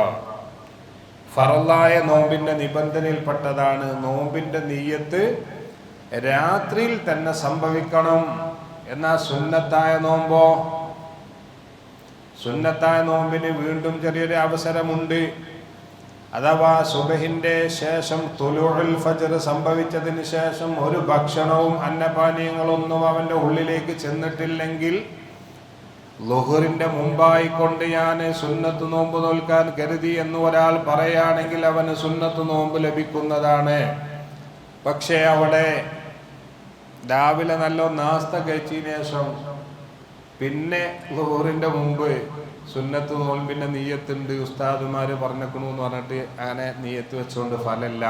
ഫറലായ നോമ്പിന്റെ നിബന്ധനയിൽപ്പെട്ടതാണ്. നോമ്പിന്റെ നീയത്ത് രാത്രിയിൽ തന്നെ സംഭവിക്കണം. എന്നാൽ സുന്നത്തായ നോമ്പോ, സുന്നത്തായ നോമ്പിന് വീണ്ടും ചെറിയൊരു അവസരമുണ്ട്. അഥവാ സുബഹിന്റെ ശേഷം തുലൂഉൽ ഫജ്ർ സംഭവിച്ചതിന് ശേഷം ഒരു ഭക്ഷണവും അന്നപാനീയങ്ങളൊന്നും അവന്റെ ഉള്ളിലേക്ക് ചെന്നിട്ടില്ലെങ്കിൽ, ളുഹറിന്റെ മുമ്പായി കൊണ്ട് ഞാൻ സുന്നത്ത് നോമ്പ് നോൽക്കാൻ കരുതി എന്ന് ഒരാൾ പറയുകയാണെങ്കിൽ അവന് സുന്നത്ത് നോമ്പ് ലഭിക്കുന്നതാണ്. പക്ഷേ അവിടെ രാവിലെ നല്ല നാസ്ത കഴിച്ചതിന് ശേഷം പിന്നെ ളുഹറിന്റെ മുമ്പ് സുന്നത്ത് നോമ്പിന്റെ നീയത്തുണ്ട്, ഉസ്താദുമാര് പറഞ്ഞേക്കണു എന്ന് പറഞ്ഞിട്ട് അങ്ങനെ നീയത്ത് വെച്ചുകൊണ്ട് ഫലമില്ല.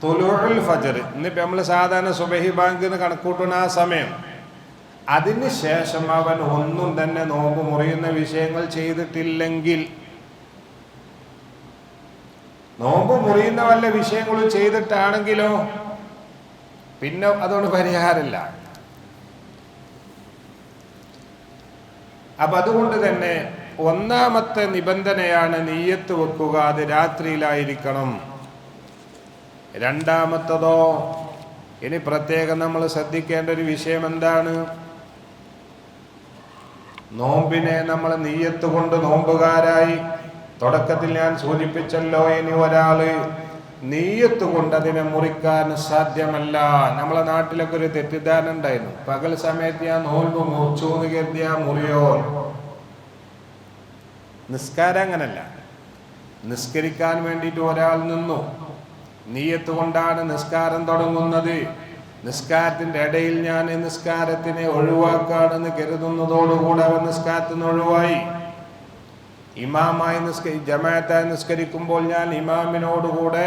തുലൂഉൽ ഫജ്ർ, ഇന്നിപ്പോ നമ്മള് സാധാരണ സുബഹി ബാങ്ക് എന്ന് കണക്കൂട്ടുന്ന ആ സമയം, അതിന് ശേഷം അവൻ ഒന്നും തന്നെ നോമ്പ് മുറിയുന്ന വിഷയങ്ങൾ ചെയ്തിട്ടില്ലെങ്കിൽ, നോമ്പ് മുറിയുന്ന വല്ല വിഷയങ്ങളും ചെയ്തിട്ടാണെങ്കിലോ പിന്നെ അതുകൊണ്ട് പരിഹാരമില്ല. അപ്പൊ അതുകൊണ്ട് തന്നെ ഒന്നാമത്തെ നിബന്ധനയാണ് നീയത്ത് വെക്കുക, അത് രാത്രിയിലായിരിക്കണം. രണ്ടാമത്തതോ, ഇനി പ്രത്യേകം നമ്മൾ ശ്രദ്ധിക്കേണ്ട ഒരു വിഷയം എന്താണ്? നോമ്പിനെ നമ്മൾ നീയത്ത് കൊണ്ട് നോമ്പുകാരായി, തുടക്കത്തിൽ ഞാൻ സൂചിപ്പിച്ചല്ലോ, ഇനി ഒരാള് നീയത്ത് കൊണ്ട് അതിനെ മുറിക്കാൻ സാധ്യമല്ല. നമ്മളെ നാട്ടിലൊക്കെ ഒരു തെറ്റിദ്ധാരണ ഉണ്ടായിരുന്നു, പകൽ സമയത്ത് ഞാൻ നോമ്പ് മുറിച്ചു എന്ന് കരുതിയാ മുറിയോ. നിസ്കാരം അങ്ങനല്ല. നിസ്കരിക്കാൻ വേണ്ടിയിട്ട് ഒരാൾ നിന്നു, നീയത്ത് കൊണ്ടാണ് നിസ്കാരം തുടങ്ങുന്നത്. നിസ്കാരത്തിന്റെ ഇടയിൽ ഞാൻ നിസ്കാരത്തിനെ ഒഴിവാക്കാണെന്ന് കരുതുന്നതോടുകൂടെ അവൻ നിസ്കാരത്തിൽ നിന്ന് ഒഴിവായി. ഇമാമായി ജമാഅത്തായി നിസ്കരിക്കുമ്പോൾ ഞാൻ ഇമാമിനോടുകൂടെ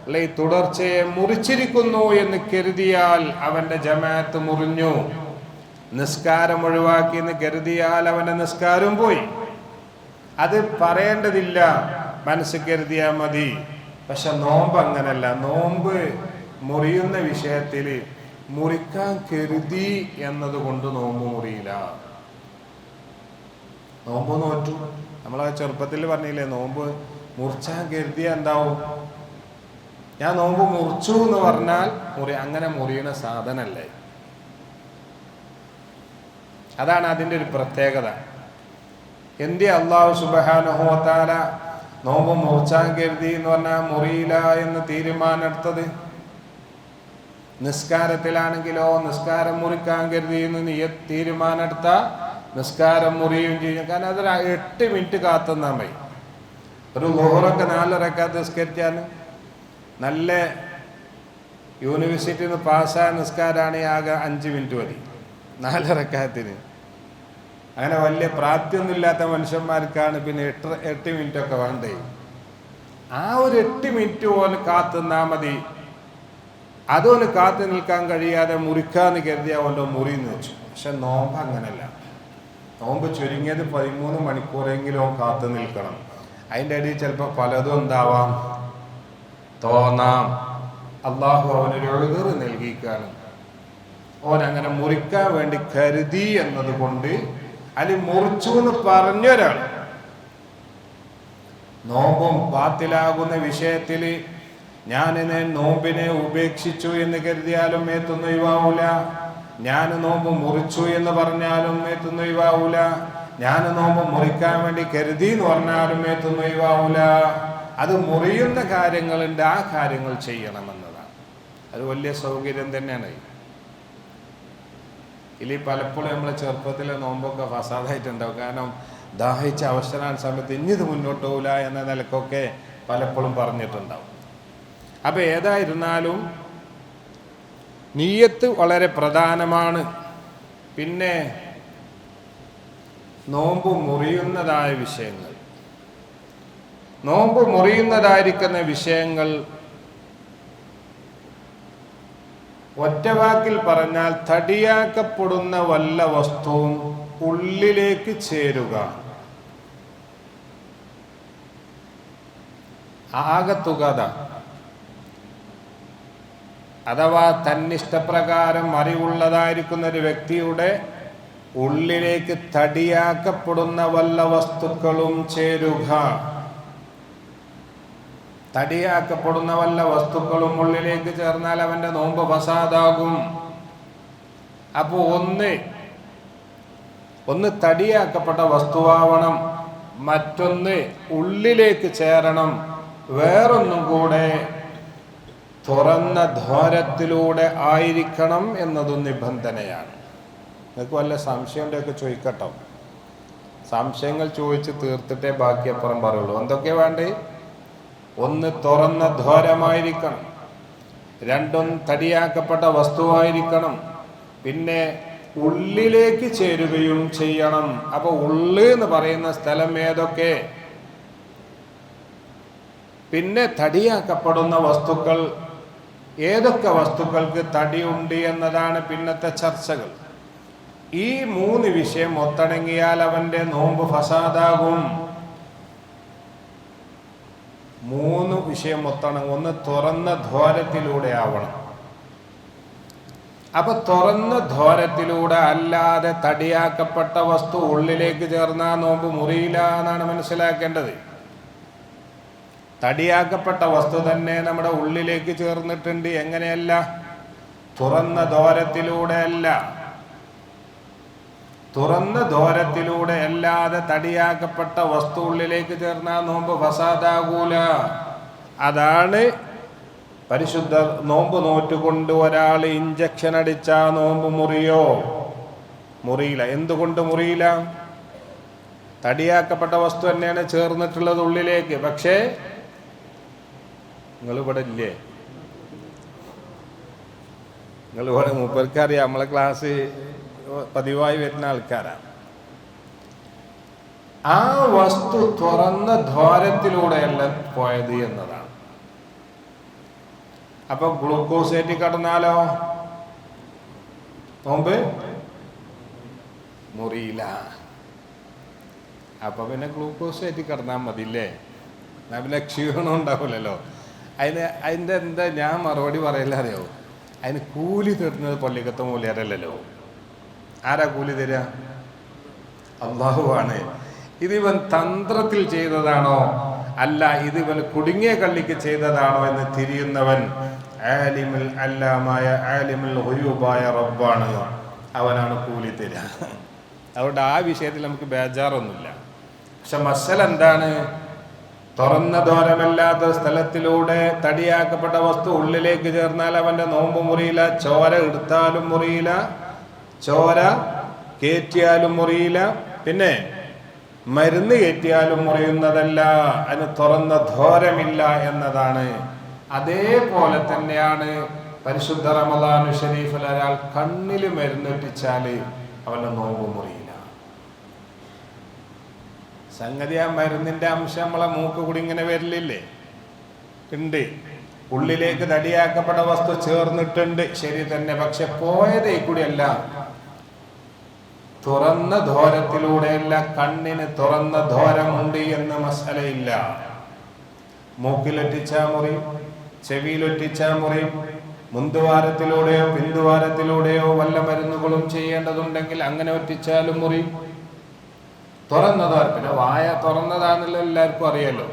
അല്ലെ തുടർച്ചയെ മുറിച്ചിരിക്കുന്നു എന്ന് കരുതിയാൽ അവന്റെ ജമാഅത്ത് മുറിഞ്ഞു. നിസ്കാരം ഒഴിവാക്കി എന്ന് കരുതിയാൽ അവന്റെ നിസ്കാരം പോയി. അത് പറയേണ്ടതില്ല, മനസ്സ് കരുതിയാൽ മതി. പക്ഷെ നോമ്പ് അങ്ങനല്ല. നോമ്പ് മുറിയുന്ന വിഷയത്തിൽ മുറിക്കാൻ കരുതി എന്നതുകൊണ്ട് നോമ്പ് മുറിയില്ല. നോമ്പ് നോറ്റു, നമ്മളെ ചെറുപ്പത്തിൽ പറഞ്ഞില്ലേ, നോമ്പ് മുറിച്ചാൻ കരുതിയ എന്താവും? ഞാൻ നോമ്പ് മുറിച്ചു എന്ന് പറഞ്ഞാൽ അങ്ങനെ മുറിയണ സാധനല്ലേ. അതാണ് അതിൻ്റെ ഒരു പ്രത്യേകത. എന്തേ അല്ലാഹു സുബ്ഹാനഹു വ തആല നോമ്പ് മുറിച്ചാൻ കരുതി എന്ന് പറഞ്ഞാൽ മുറിയില്ല എന്ന് തീരുമാനമെടുത്തത്? നിസ്കാരത്തിലാണെങ്കിലോ നിസ്കാരം മുറിക്കാൻ കരുതി എന്ന് തീരുമാനമെടുത്ത നിസ്കാരം മുറിയും ചെയ്യും. കാരണം അതൊരു 8 മിനിറ്റ് കാത്തുനിന്നാൽ മതി. ഒരു ളുഹറൊക്കെ 4 റക്അത്ത് നിസ്കരിച്ചാൽ നല്ല യൂണിവേഴ്സിറ്റിയിൽ നിന്ന് പാസ്സായ നിസ്കാരമാണ് ആകെ 5 മിനിറ്റ് മതി 4 റക്അത്തിന്. അങ്ങനെ വലിയ പ്രാപ്തിയൊന്നുമില്ലാത്ത മനുഷ്യന്മാർക്കാണ് പിന്നെ 8 മിനിറ്റൊക്കെ വേണ്ടേ. ആ ഒരു 8 മിനിറ്റ് ഓന് കാത്തുനിന്നാൽ മതി. അതൊന്ന് കാത്തു നിൽക്കാൻ കഴിയാതെ മുറിക്കാന്ന് കരുതി അവൻ്റെ മുറിന്ന് വെച്ചു. പക്ഷെ നോമ്പ് അങ്ങനല്ല. നോമ്പ് ചുരുങ്ങിയത് 13 മണിക്കൂറെങ്കിലും കാത്തു നിൽക്കണം. അതിൻ്റെ ഇടയിൽ ചിലപ്പോൾ പലതും ഉണ്ടാവാം, തോന്നാം. അള്ളാഹു അവനൊരു എഴുതറ് നൽകിക്കാണ്. ഓൻ അങ്ങനെ മുറിക്കാൻ വേണ്ടി കരുതി എന്നതുകൊണ്ട് അല്ലെങ്കിൽ മുറിച്ചു എന്ന് പറഞ്ഞൊരാൾ നോമ്പും ബാത്തിലാകുന്ന വിഷയത്തിൽ ഞാനിനെ നോമ്പിനെ ഉപേക്ഷിച്ചു എന്ന് കരുതിയാലും മേത്തൊന്നും ഒഴിവാവൂല. ഞാൻ നോമ്പ് മുറിച്ചു എന്ന് പറഞ്ഞാലും മേത്തൊന്നും ഒഴിവാവൂല. ഞാൻ നോമ്പ് മുറിക്കാൻ വേണ്ടി കരുതി എന്ന് പറഞ്ഞാലും മേത്തൊന്നും ഒഴിവാവൂല. അത് മുറിയുന്ന കാര്യങ്ങളുണ്ട്, ആ കാര്യങ്ങൾ ചെയ്യണമെന്നതാണ്. അത് വലിയ സൗകര്യം തന്നെയാണ്. ഇല്ല പലപ്പോഴും നമ്മളെ ചെറുപ്പത്തിലെ നോമ്പൊക്കെ ഫസാദായിട്ടുണ്ടാവും. കാരണം ദാഹിച്ച അവസരാൻ സമയത്ത് ഇനിത് മുന്നോട്ട് പോകില്ല എന്ന നിലക്കൊക്കെ പലപ്പോഴും പറഞ്ഞിട്ടുണ്ടാവും. അപ്പം ഏതായിരുന്നാലും നിയ്യത്ത് വളരെ പ്രധാനമാണ്. പിന്നെ നോമ്പ് മുറിയുന്നതായ വിഷയങ്ങൾ, നോമ്പ് മുറിയുന്നതായിരിക്കുന്ന വിഷയങ്ങൾ ഒറ്റവാക്കിൽ പറഞ്ഞാൽ തടിയാക്കപ്പെടുന്ന വല്ല വസ്തുവും ഉള്ളിലേക്ക് ചേരുക, ആകത്തുകത. അഥവാ തന്നിഷ്ടപ്രകാരം അറിവുള്ളതായിരിക്കുന്ന ഒരു വ്യക്തിയുടെ ഉള്ളിലേക്ക് തടിയാക്കപ്പെടുന്ന വല്ല വസ്തുക്കളും ചേരുക. തടിയാക്കപ്പെടുന്ന വല്ല വസ്തുക്കളും ഉള്ളിലേക്ക് ചേർന്നാൽ അവൻ്റെ നോമ്പ് ഫസാദാകും. അപ്പോൾ ഒന്ന് തടിയാക്കപ്പെട്ട വസ്തുവാവണം, മറ്റൊന്ന് ഉള്ളിലേക്ക് ചേരണം, വേറൊന്നും കൂടെ തുറന്ന ദ്വാരത്തിലൂടെ ആയിരിക്കണം എന്നതും നിബന്ധനയാണ്. നിങ്ങൾക്ക് വല്ല സംശയത്തിൻ്റെയൊക്കെ ചോദിക്കട്ടോ. സംശയങ്ങൾ ചോദിച്ച് തീർത്തിട്ടേ ബാക്കി അപ്പുറം പറയുള്ളൂ. എന്തൊക്കെ വേണ്ടേ? ഒന്ന് തുറന്ന ദ്വാരമായിരിക്കണം, രണ്ടും തടിയാക്കപ്പെട്ട വസ്തുവായിരിക്കണം, പിന്നെ ഉള്ളിലേക്ക് ചേരുകയും ചെയ്യണം. അപ്പൊ ഉള്ള് എന്ന് പറയുന്ന സ്ഥലം ഏതൊക്കെ? പിന്നെ തടിയാക്കപ്പെടുന്ന വസ്തുക്കൾ ഏതൊക്കെ വസ്തുക്കൾക്ക് തടിയുണ്ട് എന്നതാണ് പിന്നത്തെ ചർച്ചകൾ. ഈ 3 വിഷയം ഒത്തടങ്ങിയാൽ അവൻ്റെ നോമ്പ് ഫസാദാകും. 3 വിഷയം ഒത്തണം. ഒന്ന് തുറന്ന ദ്വാരത്തിലൂടെ ആവണം. അപ്പൊ തുറന്ന ദ്വാരത്തിലൂടെ അല്ലാതെ തടിയാക്കപ്പെട്ട വസ്തു ഉള്ളിലേക്ക് ചേർന്നാൽ നോമ്പ് മുറിയില്ല എന്നാണ് മനസ്സിലാക്കേണ്ടത്. തടിയാക്കപ്പെട്ട വസ്തു തന്നെ നമ്മുടെ ഉള്ളിലേക്ക് ചേർന്നിട്ടുണ്ട്. എങ്ങനെയല്ല? തുറന്ന ദ്വാരത്തിലൂടെ അല്ല. തുറന്ന ദ്വാരത്തിലൂടെ അല്ലാതെ തടിയാക്കപ്പെട്ട വസ്തു ഉള്ളിലേക്ക് ചേർന്നാൽ നോമ്പ് ഫസാദാകൂല. അതാണ് പരിശുദ്ധ നോമ്പ് നോറ്റുകൊണ്ട് ഒരാൾ ഇഞ്ചക്ഷൻ അടിച്ചാൽ നോമ്പ് മുറിയോ? മുറിയില്ല. എന്തുകൊണ്ട് മുറിയില്ല? തടിയാക്കപ്പെട്ട വസ്തു തന്നെയാണ് ചേർന്നിട്ടുള്ളത് ഉള്ളിലേക്ക്. പക്ഷേ നിങ്ങളിവിടെ ഇല്ലേ? നിങ്ങളിവിടെ മൂപ്പർക്കറിയാം, നമ്മളെ ക്ലാസ് പതിവായി വരുന്ന ആൾക്കാരാണ്. ആ വസ്തു തുറന്ന ദ്വാരത്തിലൂടെയല്ല പോയത് എന്നതാണ്. അപ്പൊ ഗ്ലൂക്കോസ് ഏറ്റി കടന്നാലോ നോമ്പ് മുറിയില്ല. അപ്പൊ പിന്നെ ഗ്ലൂക്കോസ് ഏറ്റി കടന്നാൽ മതില്ലേ? എന്നാൽ പിന്നെ ക്ഷീണം ഉണ്ടാവില്ലല്ലോ. അതിൻ്റെ എന്താ ഞാൻ മറുപടി പറയില്ല അറിയോ? അതിന് കൂലി തരുന്നത് പള്ളിക്കത്തെ മൂല്യരല്ലോ. ആരാ കൂലി തരിക? അള്ളാഹുവാണ്. ഇതിവൻ തന്ത്രത്തിൽ ചെയ്തതാണോ അല്ല ഇതിവൻ കുടുങ്ങിയ കള്ളിക്ക് ചെയ്തതാണോ എന്ന് തിരിയുന്നവൻ ആലിമുൽ അല്ലാമായ ആലിമുൽ ഗുയൂബായ റബ്ബാണ്. അവനാണ് കൂലി തരിക. അതുകൊണ്ട് ആ വിഷയത്തിൽ നമുക്ക് ബേജാറൊന്നുമില്ല. പക്ഷെ മസല എന്താണ്? തുറന്ന ദ്വാരമല്ലാത്ത സ്ഥലത്തിലൂടെ തടിയാക്കപ്പെട്ട വസ്തു ഉള്ളിലേക്ക് ചേർന്നാൽ അവന്റെ നോമ്പ് മുറിയില്ല. ചോര എടുത്താലും മുറിയില്ല, ചോര കയറ്റിയാലും മുറിയില്ല, പിന്നെ മരുന്ന് കയറ്റിയാലും മുറിയുന്നതല്ല. അതിന് തുറന്ന ദ്വാരമില്ല എന്നതാണ്. അതേപോലെ തന്നെയാണ് പരിശുദ്ധ റമദാനു ഷരീഫിൽ ഒരാൾ കണ്ണിൽ മരുന്നിട്ടിച്ചാൽ അവന്റെ നോമ്പ് മുറിയില്ല. സംഗതി ആ മരുന്നിന്റെ അംശം നമ്മളെ മൂക്ക് കൂടി ഇങ്ങനെ വരലില്ലേ? ഉണ്ട്. ഉള്ളിലേക്ക് തടിയാക്കപ്പെട്ട വസ്തു ചേർന്നിട്ടുണ്ട്, ശരി തന്നെ. പക്ഷെ പോയതേ കൂടിയല്ല, തുറന്ന ദ്വാരത്തിലൂടെയല്ല. കണ്ണിന് തുറന്ന ദ്വാരമുണ്ട് എന്ന് മസലയില്ല. മൂക്കിലൊറ്റിച്ചാ മുറിയും, ചെവിയിലൊറ്റിച്ചാ മുറിയും. മുന്തുവാരത്തിലൂടെയോ പിന്തുവാരത്തിലൂടെയോ വല്ല മരുന്നുകളും ചെയ്യേണ്ടതുണ്ടെങ്കിൽ അങ്ങനെ ഒറ്റിച്ചാലും മുറിയും. തുറന്ന ദ്വാരം, പിന്നെ വായ തുറന്നതാണല്ലോ എല്ലാവർക്കും അറിയാലോ.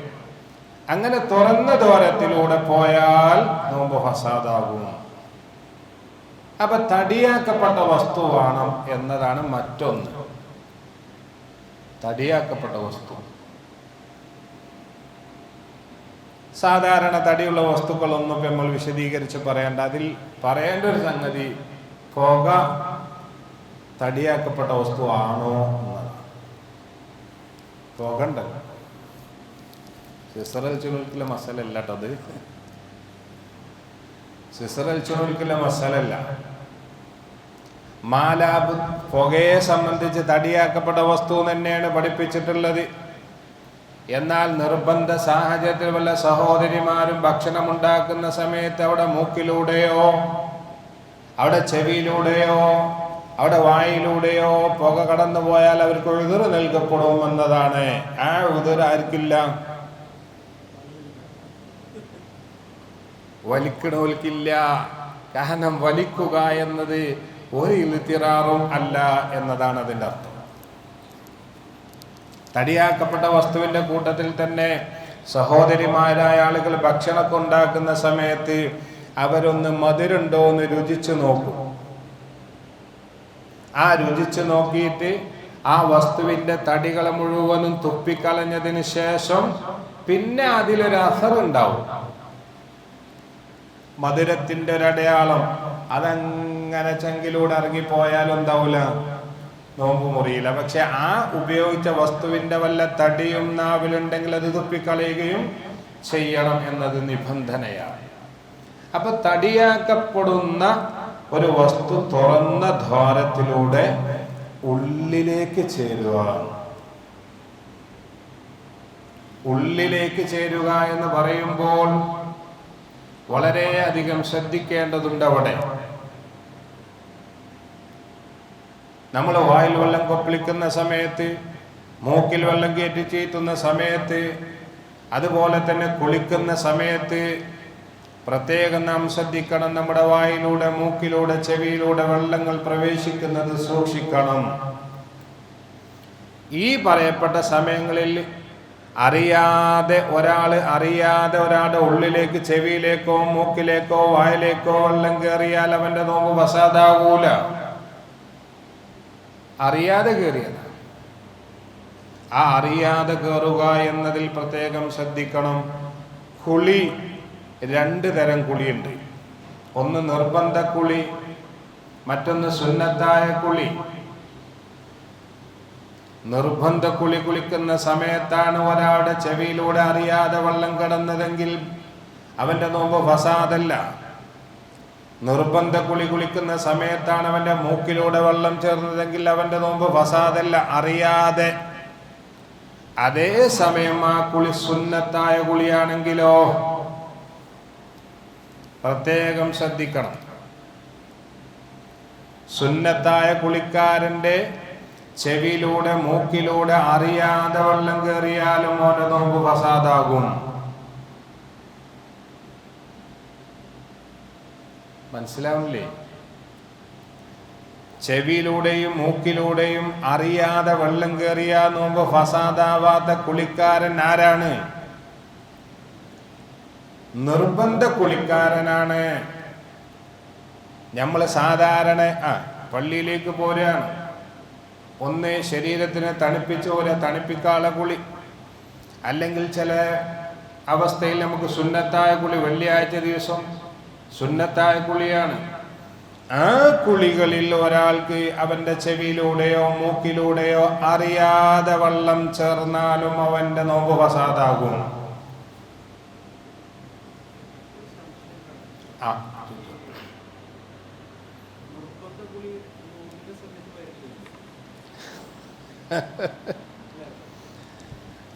അങ്ങനെ തുറന്ന ദ്വാരത്തിലൂടെ പോയാൽ നോമ്പ് ഫസാദാകും. അപ്പൊ തടിയാക്കപ്പെട്ട വസ്തു വേണം എന്നതാണ് മറ്റൊന്ന്. തടിയാക്കപ്പെട്ട വസ്തു, സാധാരണ തടിയുള്ള വസ്തുക്കളൊന്നും നമ്മൾ വിശദീകരിച്ച് പറയേണ്ട. അതിൽ പറയേണ്ട ഒരു സംഗതി പുക തടിയാക്കപ്പെട്ട വസ്തു ആണോ എന്നതാണ്. പുക ഉണ്ടല്ലോ, സിസറൽ ചുരുക്കിലെ മസാല അല്ല കേട്ടോ അത്. സിസറൽ ചുരുക്കിലെ മസാല അല്ല. മാലാബ് പുകയെ സംബന്ധിച്ച് തടിയാക്കപ്പെട്ട വസ്തു തന്നെയാണ് പഠിപ്പിച്ചിട്ടുള്ളത്. എന്നാൽ നിർബന്ധ സാഹചര്യത്തിൽ വല്ല സഹോദരിമാരും ഭക്ഷണം ഉണ്ടാക്കുന്ന സമയത്ത് അവിടെ മൂക്കിലൂടെയോ അവിടെ ചെവിയിലൂടെയോ അവിടെ വായിലൂടെയോ പുക കടന്നു പോയാൽ അവർക്ക് ഉഴുതുർ നൽകപ്പെടും എന്നതാണ്. ആ ഉഴുതുർ ആർക്കില്ല? വലിക്കണോൽക്കില്ല. കാരണം വലിക്കുക എന്നത് ഒരു ഇൽത്തിറാറും അല്ല എന്നതാണ് അതിൻ്റെ അർത്ഥം. തടിയാക്കപ്പെട്ട വസ്തുവിന്റെ കൂട്ടത്തിൽ തന്നെ സഹോദരിമാരായ ആളുകൾ ഭക്ഷണമൊക്കെ ഉണ്ടാക്കുന്ന സമയത്ത് അവരൊന്ന് മധുരമുണ്ടോ എന്ന് രുചിച്ചു നോക്കും. ആ രുചിച്ചു നോക്കിയിട്ട് ആ വസ്തുവിന്റെ തടികളെ മുഴുവനും തുപ്പിക്കളഞ്ഞതിന് ശേഷം പിന്നെ അതിലൊരു അസറുണ്ടാവും, മധുരത്തിന്റെ ഒരടയാളം. അതങ്ങനെ ചങ്കിലൂടെ ഇറങ്ങിപ്പോയാലും എന്താവൂല, നോമ്പ് മുറിയില്ല. പക്ഷെ ആ ഉപയോഗിച്ച വസ്തുവിന്റെ വല്ല തടിയും നാവിലുണ്ടെങ്കിൽ അത് തുപ്പിക്കളയുകയും ചെയ്യണം എന്നത് നിബന്ധനയാണ്. അപ്പൊ തടിയാക്കപ്പെടുന്ന ഒരു വസ്തു തുറന്ന ദ്വാരത്തിലൂടെ ഉള്ളിലേക്ക് ചേരുക. ഉള്ളിലേക്ക് ചേരുക എന്ന് പറയുമ്പോൾ വളരെയധികം ശ്രദ്ധിക്കേണ്ടതുണ്ട്. അവിടെ നമ്മൾ വായിൽ വെള്ളം കൊപ്പിളിക്കുന്ന സമയത്ത്, മൂക്കിൽ വെള്ളം കയറ്റി ചീറ്റുന്ന സമയത്ത്, അതുപോലെ തന്നെ കുളിക്കുന്ന സമയത്ത് പ്രത്യേകം നാം ശ്രദ്ധിക്കണം. നമ്മുടെ വായിലൂടെ മൂക്കിലൂടെ ചെവിയിലൂടെ വെള്ളങ്ങൾ പ്രവേശിക്കുന്നത് സൂക്ഷിക്കണം. ഈ പറയപ്പെട്ട സമയങ്ങളിൽ അറിയാതെ ഒരാളുടെ ഉള്ളിലേക്ക് ചെവിയിലേക്കോ മൂക്കിലേക്കോ വായിലേക്കോ വെള്ളം കയറിയാൽ അവന്റെ നോമ്പ് ഫസാദാകൂല. അറിയാതെ കയറിയതാണ്. ആ അറിയാതെ കയറുക എന്നതിൽ പ്രത്യേകം ശ്രദ്ധിക്കണം. കുളി രണ്ട് തരം കുളിയുണ്ട്. ഒന്ന് നിർബന്ധ കുളി, മറ്റൊന്ന് സുന്നത്തായ കുളി. നിർബന്ധ കുളി കുളിക്കുന്ന സമയത്താണ് ഒരാളുടെ ചെവിയിലൂടെ അറിയാതെ വെള്ളം കടന്നതെങ്കിൽ അവന്റെ നോമ്പ് ഫസാദല്ല. നിർബന്ധ കുളി കുളിക്കുന്ന സമയത്താണ് അവന്റെ മൂക്കിലൂടെ വെള്ളം ചേർന്നതെങ്കിൽ അവന്റെ നോമ്പ് ഫസാദല്ല, അറിയാതെ. അതേ സമയം ആ കുളി സുന്നത്തായ കുളിയാണെങ്കിലോ പ്രത്യേകം ശ്രദ്ധിക്കണം. സുന്നത്തായ കുളിക്കാരന്റെ ചെവിയിലൂടെ മൂക്കിലൂടെ അറിയാതെ വെള്ളം കയറിയാലും ഓരോ നോമ്പ് ഫസാദാകും. മനസ്സിലാവില്ലേ? ചെവിയിലൂടെയും മൂക്കിലൂടെയും അറിയാതെ വെള്ളം കയറിയ നോമ്പ് ഫസാദാവാത്ത കുളിക്കാരൻ ആരാണ്? നിർബന്ധ കുളിക്കാരനാണ്. നമ്മൾ സാധാരണ പള്ളിയിലേക്ക് പോരുകയാണ്, ഒന്ന് ശരീരത്തിനെ തണുപ്പിച്ച പോലെ തണുപ്പിക്കാനുള്ള കുളി, അല്ലെങ്കിൽ ചില അവസ്ഥയിൽ നമുക്ക് സുന്നത്തായ കുളി, വെള്ളിയാഴ്ച ദിവസം സുന്നത്തായ കുളിയാണ്. ആ കുളികളിൽ ഒരാൾക്ക് അവന്റെ ചെവിയിലൂടെയോ മൂക്കിലൂടെയോ അറിയാതെ വെള്ളം ചേർന്നാലും അവന്റെ നോമ്പ് ഫസാദാകും.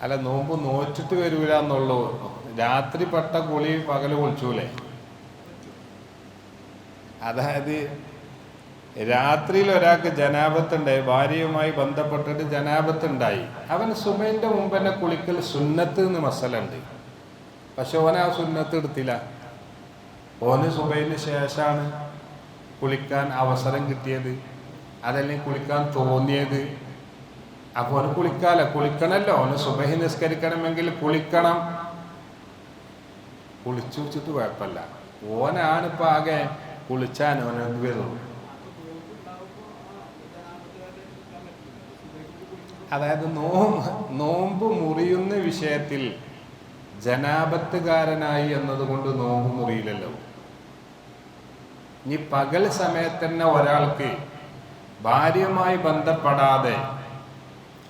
അല്ല, നോമ്പ് നോറ്റിട്ട് വരൂല എന്നുള്ളൂ. രാത്രി പെട്ട കുളി പകല് കുളിച്ചൂലേ? അതായത് രാത്രിയിൽ ഒരാൾക്ക് ജനാപത്തുണ്ടായി, ഭാര്യയുമായി ബന്ധപ്പെട്ടിട്ട് ജനാപത്തുണ്ടായി, അവൻ സുബഹിന്റെ മുമ്പ് തന്നെ കുളിക്കൽ സുന്നത്ത് എന്ന് മസലുണ്ട്. പക്ഷെ ഓൻ ആ സുന്നത്ത് എടുത്തില്ല. ഓന് സുബഹിന് ശേഷമാണ് കുളിക്കാൻ അവസരം കിട്ടിയത്, അതല്ലെങ്കിൽ കുളിക്കാൻ തോന്നിയത്. അപ്പോൾ ഓന് കുളിക്കണമല്ലോ. ഓന് സുബഹി നിസ്കരിക്കണമെങ്കിൽ കുളിക്കണം. കുളിച്ചു വെച്ചിട്ട് കുഴപ്പമില്ല. ഓനാണിപ്പോൾ ആകെ കുളിച്ചാൻ ഓനെന്ത് വരുള്ളൂ. അതായത് നോമ്പ് മുറിയുന്ന വിഷയത്തിൽ ജനാപത്തുകാരനായി എന്നതുകൊണ്ട് നോമ്പ് മുറിയില്ലല്ലോ. ഇനി പകൽ സമയത്ത് തന്നെ ഒരാൾക്ക് ഭാര്യയുമായി ബന്ധപ്പെടാതെ,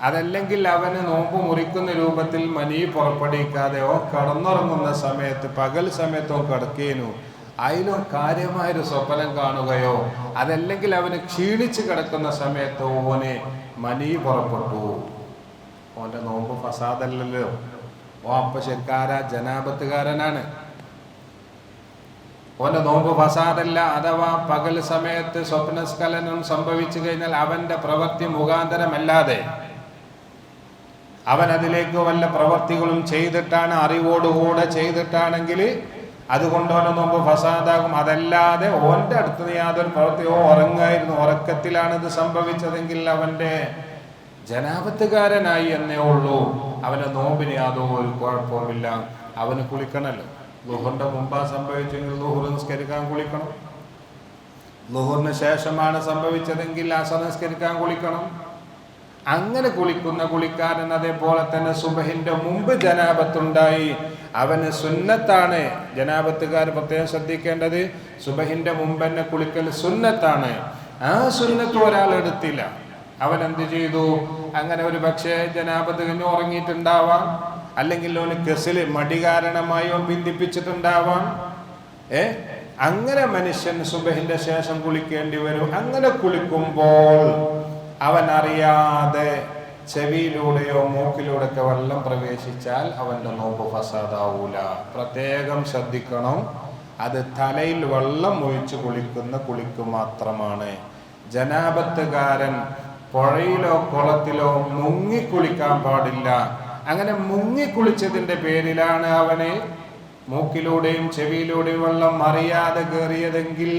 അതല്ലെങ്കിൽ അവന് നോമ്പ് മുറിക്കുന്ന രൂപത്തിൽ മനി പുറപ്പെടുവിക്കാതെ കടന്നുറങ്ങുന്ന സമയത്ത്, പകൽ സമയത്തോ കിടക്കേനു, അതിലും കാര്യമായൊരു സ്വപ്നം കാണുകയോ, അതല്ലെങ്കിൽ അവന് ക്ഷീണിച്ച് കിടക്കുന്ന സമയത്ത് ഓന് മനി പുറപ്പെട്ടു, ഓന്റെ നോമ്പ് ഫസാദല്ലല്ലോ. അപ്പൊ ശരിക്കാര ജനാപത്തുകാരനാണ്. ഓന്റെ നോമ്പ് ഫസാദല്ല. അഥവാ പകൽ സമയത്ത് സ്വപ്നസ്ഖലനം സംഭവിച്ചു കഴിഞ്ഞാൽ അവന്റെ പ്രവൃത്തി മുഖാന്തരമല്ലാതെ അവൻ അതിലേക്ക് വല്ല പ്രവൃത്തികളും ചെയ്തിട്ടാണ്, അറിവോടുകൂടെ ചെയ്തിട്ടാണെങ്കിൽ അതുകൊണ്ട് ഓന്റെ നോമ്പ് ഫസാദാകും. അതല്ലാതെ ഓന്റെ അടുത്ത് യാതൊരു പ്രവൃത്തിയോ, ഉറങ്ങായിരുന്നു, ഉറക്കത്തിലാണ് ഇത് സംഭവിച്ചതെങ്കിൽ അവന്റെ ജനാപത്തുകാരനായി എന്നേ ഉള്ളൂ. അവന്റെ നോമ്പിന് യാതൊരു കുഴപ്പവുമില്ല. അവന് കുളിക്കണമല്ലോ. ളുഹറിന്റെ മുമ്പാ സംഭവിച്ചെങ്കിൽ ളുഹർ നിസ്കരിക്കാൻ കുളിക്കണം. ളുഹറിന് ശേഷമാണ് സംഭവിച്ചതെങ്കിൽ അസർ നിസ്കരിക്കാൻ കുളിക്കണം. അങ്ങനെ കുളിക്കുന്ന കുളിക്കാരൻ അതേപോലെ തന്നെ സുബഹിന്റെ മുമ്പ് ജനാപത്തുണ്ടായി, അവന് സുന്നത്താണ്. ജനാപത്തുകാർ പ്രത്യേകം ശ്രദ്ധിക്കേണ്ടത്, സുബഹിന്റെ മുമ്പ് തന്നെ കുളിക്കൽ സുന്നത്താണ്. ആ സുന്നത്ത് ഒരാൾ എടുത്തില്ല, അവൻ എന്ത് ചെയ്തു? അങ്ങനെ ഒരു പക്ഷേ ജനാപത്ത് കഴിഞ്ഞ് ഉറങ്ങിയിട്ടുണ്ടാവാം, അല്ലെങ്കിൽ അവന് കെസില് മടി കാരണമായി അവൻ ബന്ധിപ്പിച്ചിട്ടുണ്ടാവാം. അങ്ങനെ മനുഷ്യൻ സുബഹിന്റെ ശേഷം കുളിക്കേണ്ടി വരും. അങ്ങനെ കുളിക്കുമ്പോൾ അവൻ അറിയാതെ ചെവിയിലൂടെയോ മൂക്കിലൂടെയൊക്കെ വെള്ളം പ്രവേശിച്ചാൽ അവന്റെ നോമ്പ് ഫസാദാവൂല. പ്രത്യേകം ശ്രദ്ധിക്കണം, അത് തലയിൽ വെള്ളം ഒഴിച്ച് കുളിക്കുന്ന കുളിക്ക് മാത്രമാണ്. ജനാപത്തുകാരൻ പുഴയിലോ കുളത്തിലോ മുങ്ങിക്കുളിക്കാൻ പാടില്ല. അങ്ങനെ മുങ്ങിക്കുളിച്ചതിന്റെ പേരിലാണ് അവന് മൂക്കിലൂടെയും ചെവിയിലൂടെയും വെള്ളം അറിയാതെ കയറിയതെങ്കിൽ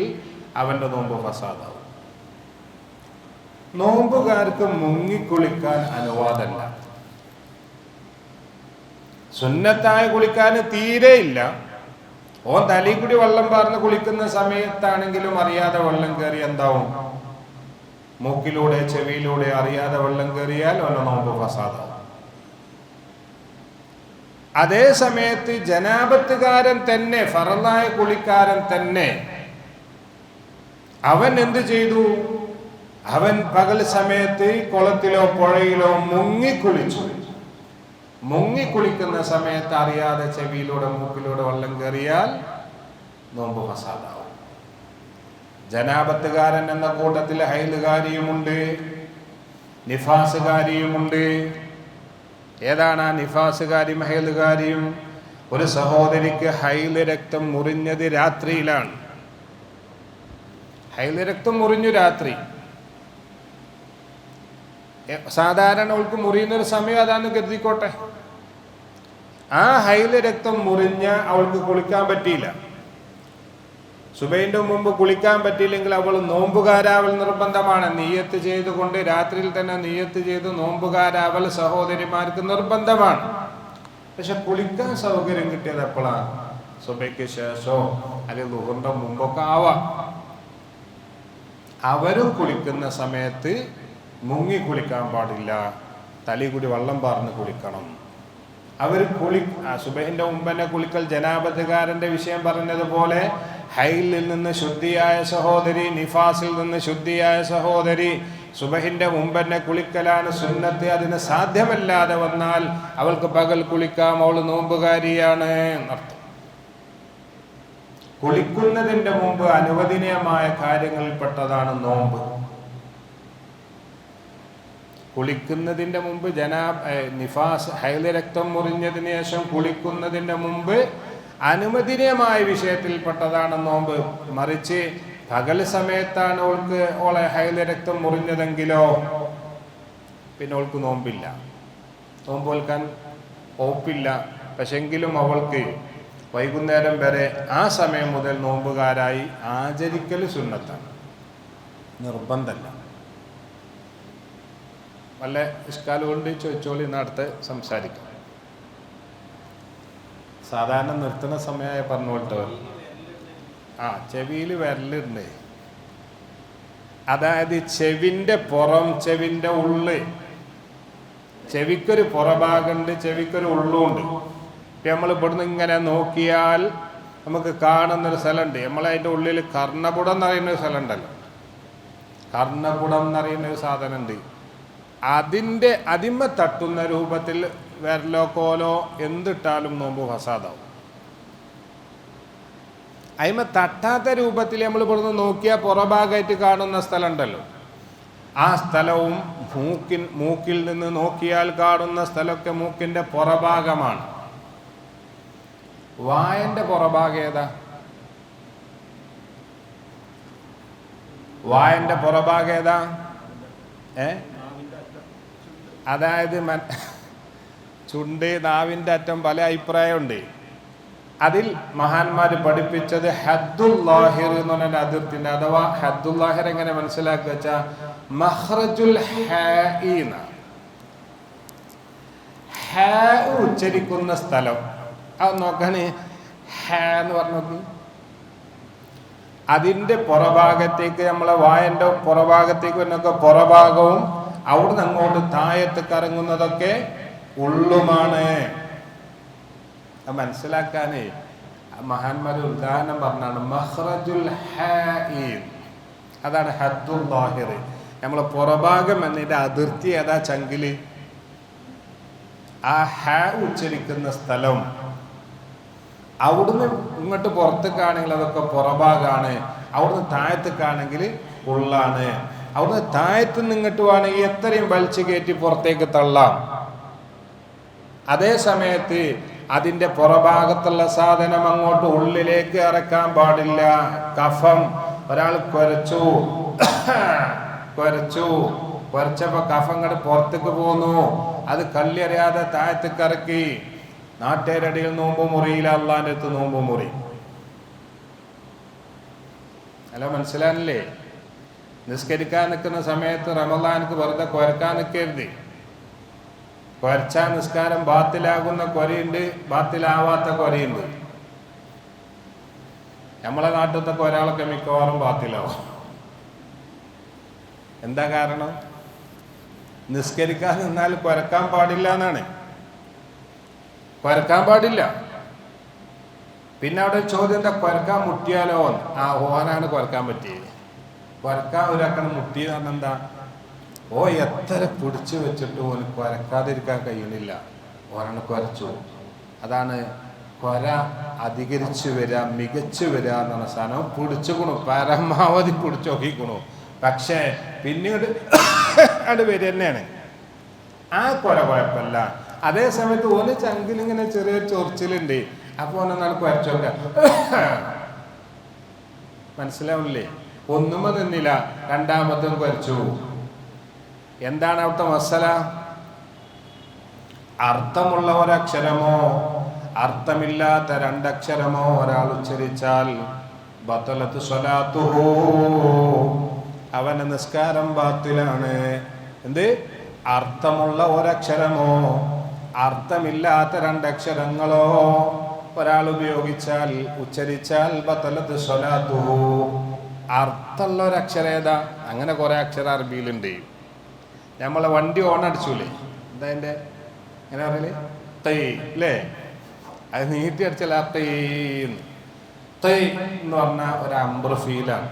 അവന്റെ നോമ്പ് ഫസാദാവും. നോമ്പുകാർക്ക് മുങ്ങിക്കുളിക്കാൻ അനുവാദമല്ല. സുന്നത്തായ കുളിക്കാൻ തീരെ ഇല്ല. ഓൻ തലയിൽ കൂടി വെള്ളം പാർന്ന് കുളിക്കുന്ന സമയത്താണെങ്കിലും അറിയാതെ വെള്ളം കയറി എന്താവും? മൂക്കിലൂടെ ചെവിയിലൂടെ അറിയാതെ വെള്ളം കയറിയാൽ ഓന്റെ നോമ്പ് ഫസാദാവും. അതേ സമയത്ത് ജനാപത്തുകാരൻ തന്നെ, ഫറളായ കുളിക്കാരൻ തന്നെ, അവൻ എന്ത് ചെയ്തു? അവൻ പകൽ സമയത്ത് കുളത്തിലോ പുഴയിലോ മുങ്ങിക്കുളിച്ചു. മുങ്ങിക്കുളിക്കുന്ന സമയത്ത് അറിയാതെ ചെവിയിലൂടെ മൂക്കിലൂടെ വെള്ളം കയറിയാൽ നോമ്പ് ഫസാദാവും. ജനാപത്തുകാരൻ എന്ന കൂട്ടത്തിൽ ഹൈലുകാരിയുമുണ്ട്, നിഫാസുകാരിയുമുണ്ട്. ഏതാണ് ആ നിഫാസുകാരിയും ഹൈലുകാരിയും? ഒരു സഹോദരിക്ക് ഹൈല് രക്തം മുറിഞ്ഞത് രാത്രിയിലാണ്. ഹൈല് രക്തം മുറിഞ്ഞു രാത്രി. സാധാരണ അവൾക്ക് മുറിയുന്നൊരു സമയം അതാന്ന് കരുതിക്കോട്ടെ. ആ ഹൈല് രക്തം മുറിഞ്ഞ അവൾക്ക് കുളിക്കാൻ പറ്റിയില്ല. സുബഹിന്റെ മുമ്പ് കുളിക്കാൻ പറ്റിയില്ലെങ്കിൽ അവൾ നോമ്പുകാരാവൽ നിർബന്ധമാണ്. നിയ്യത്ത് ചെയ്തുകൊണ്ട് രാത്രിയിൽ തന്നെ നിയ്യത്ത് ചെയ്ത് നോമ്പുകാരാവൽ സഹോദരിമാർക്ക് നിർബന്ധമാണ്. പക്ഷെ കുളിക്കാൻ സൗകര്യം കിട്ടിയത് എപ്പോഴാണ്? സുബഹിക്ക് ശേഷമോ അല്ലെങ്കിൽ ളുഹറിന്റെ മുമ്പൊക്കെ ആവാം. അവരും കുളിക്കുന്ന സമയത്ത് മുങ്ങി കുളിക്കാൻ പാടില്ല, തലയിൽ കൂടി വെള്ളം പാർന്ന് കുളിക്കണം. അവർ സുബഹിന്റെ മുമ്പ് തന്നെ കുളിക്കൽ. ജനാപത്തുകാരന്റെ വിഷയം പറഞ്ഞതുപോലെ ഹൈലിൽ നിന്ന് ശുദ്ധിയായ സഹോദരി, നിഫാസിൽ നിന്ന് ശുദ്ധിയായ സഹോദരി സുബഹിന്റെ മുമ്പ് തന്നെ കുളിക്കലാണ് സുന്നത്ത്. അതിന് സാധ്യമല്ലാതെ വന്നാൽ അവൾക്ക് പകൽ കുളിക്കാം, അവൾ നോമ്പുകാരിയാണ് എന്നർത്ഥം. കുളിക്കുന്നതിന്റെ മുമ്പ് അനുവദനീയമായ കാര്യങ്ങളിൽപ്പെട്ടതാണ് നോമ്പ്. കുളിക്കുന്നതിൻ്റെ മുമ്പ് നിഫാസ് ഹൈദ രക്തം മുറിഞ്ഞതിന് ശേഷം കുളിക്കുന്നതിൻ്റെ മുമ്പ് അനുവദനീയമായ വിഷയത്തിൽപ്പെട്ടതാണ് നോമ്പ്. മറിച്ച് പകൽ സമയത്താണ് ഓളെ ഹൈദ രക്തം മുറിഞ്ഞതെങ്കിലോ പിന്നെ അവൾക്ക് നോമ്പില്ല, നോമ്പ് നോൽക്കാൻ ഒപ്പില്ല. പക്ഷെങ്കിലും അവൾക്ക് വൈകുന്നേരം വരെ ആ സമയം മുതൽ നോമ്പുകാരായി ആചരിക്കൽ സുന്നത്താണ്, നിർബന്ധമല്ല. വല്ല ഇഷ്കാല് കൊണ്ട് ചോദിച്ചോളി, നടത്ത് സംസാരിക്കാം. സാധാരണ നിർത്തുന്ന സമയമായി പറഞ്ഞോട്ടോ. ചെവിയിൽ വിരലുണ്ട്. അതായത് ചെവിൻ്റെ പുറം, ചെവിൻ്റെ ഉള്ള്. ചെവിക്കൊരു പുറഭാഗമുണ്ട്, ചെവിക്കൊരു ഉള്ളുണ്ട്. നമ്മൾ ഇവിടുന്ന് ഇങ്ങനെ നോക്കിയാൽ നമുക്ക് കാണുന്നൊരു സ്ഥലമുണ്ട്. നമ്മളതിൻ്റെ ഉള്ളിൽ കർണപുടം എന്നറിയുന്നൊരു സ്ഥലം ഉണ്ടല്ലോ. കർണപുടം എന്നറിയുന്നൊരു സാധനമുണ്ട്. അതിന്മ തട്ടുന്ന രൂപത്തിൽ വിരലോ കോലോ എന്തിട്ടാലും നോമ്പ് ഫസാദാവും. അതിമ തട്ടാത്ത രൂപത്തിൽ നമ്മൾ ഇവിടുന്ന് നോക്കിയാൽ പുറഭാഗമായിട്ട് കാണുന്ന സ്ഥലം ഉണ്ടല്ലോ, ആ സ്ഥലവും മൂക്കിൽ നിന്ന് നോക്കിയാൽ കാണുന്ന സ്ഥലമൊക്കെ മൂക്കിൻ്റെ പുറഭാഗമാണ്. വായന്റെ പുറഭാഗം ഏതാ? വായന്റെ പുറഭാഗം ഏതാ? അതായത് ചുണ്ട്, നാവിൻ്റെ അറ്റം പല അഭിപ്രായമുണ്ട്. അതിൽ മഹാന്മാർ പഠിപ്പിച്ചത് ഹദ്ദുല്ലാഹിർ എന്ന് പറഞ്ഞ അതിർത്തിൻ്റെ, അഥവാ ഹദ്ദുല്ലാഹിർ എങ്ങനെ മനസ്സിലാക്കുക വെച്ചാൽ മഖ്റജുൽ ഹാഇന, ഹാ ഉച്ചരിക്കുന്ന സ്ഥലം. അത് നോക്കാണ്, ഹാ എന്ന് പറഞ്ഞു നോക്കി. അതിൻ്റെ പുറഭാഗത്തേക്ക്, നമ്മളെ വായൻ്റെ പുറഭാഗത്തേക്ക് വരുന്നൊക്കെ പുറഭാഗവും അവിടുന്ന് അങ്ങോട്ട് താഴത്ത് കറങ്ങുന്നതൊക്കെ ഉള്ളുമാണ്. അത് മനസ്സിലാക്കാനേ മഹാന്മാർ ഉദാഹരണം പറഞ്ഞാണ് മഖ്റജുൽ ഹാഇൻ, അതാണ് ഹദ്ദുല്ലാഹിർ. നമ്മളെ പുറഭാഗം എന്നതിൻ്റെ അതിർത്തി ഏതാ? ചങ്കില്. ആ ഹാ ഉച്ചരിക്കുന്ന സ്ഥലം അവിടുന്ന് ഇങ്ങോട്ട് പുറത്തേക്കാണെങ്കിൽ അതൊക്കെ പുറഭാഗമാണ്, അവിടുന്ന് താഴത്തേക്കാണെങ്കിൽ ഉള്ളാണ്. അവിടുന്ന് താഴത്ത് നിന്ന് ഇങ്ങോട്ട് വേണമെങ്കിൽ എത്രയും വലിച്ചു കയറ്റി പുറത്തേക്ക് തള്ളാം. അതേ സമയത്ത് അതിൻ്റെ പുറഭാഗത്തുള്ള സാധനം അങ്ങോട്ട് ഉള്ളിലേക്ക് ഇറക്കാൻ പാടില്ല. കഫം, ഒരാൾ കുരച്ചപ്പോൾ കഫം കണ്ട് പുറത്തേക്ക് പോന്നു, അത് കല്ലെറിയാതെ താഴത്തേക്ക് ഇറക്കി. നാട്ടുകാരടിയിൽ നോമ്പ് മുറിയില്ല, അള്ളാന്റെ അടുത്ത് നോമ്പ് മുറി. അല്ല, മനസ്സിലാണില്ലേ? നിസ്കരിക്കാൻ നിൽക്കുന്ന സമയത്ത് റമളാൻക്ക് വെറുതെ കുരക്കാൻ നിൽക്കരുത്. കുരച്ചാൽ നിസ്കാരം ബാത്തിലാകുന്ന കുരയുണ്ട്, ബാത്തിലാവാത്ത കുരയുണ്ട്. നമ്മളെ നാട്ടിലത്തെ ഒരാളൊക്കെ മിക്കവാറും ബാത്തിലാവും. എന്താ കാരണം? നിസ്കരിക്കാൻ നിന്നാൽ കുരക്കാൻ പാടില്ല എന്നാണ്. കുരക്കാൻ പാടില്ല. പിന്നെ അവിടെ ചോദ്യം എന്താ? കുരക്കാൻ മുട്ടിയാലോ? ഓനാണ് കുരക്കാൻ പറ്റിയത്. കുരക്കാൻ ഒരാക്കാൻ മുട്ടിയെന്ന് പറഞ്ഞാൽ എന്താ? എത്ര പിടിച്ചു വെച്ചിട്ട് ഓന് കുരക്കാതിരിക്കാൻ കഴിയുന്നില്ല, ഓനാണ് കുരച്ചു. അതാണ് കുര അധികരിച്ചു വരിക, മികച്ചു വരിക എന്ന് പറഞ്ഞ സാധനം. പിടിച്ചുകൊണു, പരമാവധി പിടിച്ചു നോക്കിക്കണു, പക്ഷേ പിന്നീട് അത് വരിക തന്നെയാണ്. ആ കുര കുഴപ്പമില്ല. അതേ സമയത്ത് ഓന് ചങ്കിലിങ്ങനെ ചെറിയൊരു ചൊറിച്ചിലുണ്ട്, അപ്പൊ ഓനൊന്നാണ് കുരച്ചോക്ക. മനസ്സിലാവില്ലേ? ഒന്നുമ നിന്നില്ല, രണ്ടാമത്തും കുരച്ചു. എന്താണ് അവിടുത്തെ മസല? അർത്ഥമുള്ള ഒരക്ഷരമോ അർത്ഥമില്ലാത്ത രണ്ടക്ഷരമോ ഒരാൾ ഉച്ചരിച്ചാൽ ബത്തലത്ത് സ്വലാത്തുഹു, അവന്റെ നിസ്കാരം ബാത്തിലാണ്. എന്ത്? അർത്ഥമുള്ള ഒരക്ഷരമോ അർത്ഥമില്ലാത്ത രണ്ടക്ഷരങ്ങളോ ഒരാൾ ഉപയോഗിച്ചാൽ, ഉച്ചരിച്ചാൽ ബത്തലത്ത് സ്വലാത്തുഹു. അർത്ഥമുള്ള ഒരക്ഷരം ഏതാ? അങ്ങനെ കുറെ അക്ഷരം അറബിയിലുണ്ട്. നമ്മളെ വണ്ടി ഓണടിച്ചൂലേ, എന്താ എൻ്റെ എങ്ങനെ പറയല്? തൈ അല്ലേ? അത് നീട്ടി അടിച്ചാൽ ആ തൈന്ന്. തൈ എന്ന് പറഞ്ഞാൽ ഒരു അംബ്ര ഫീലാണ്.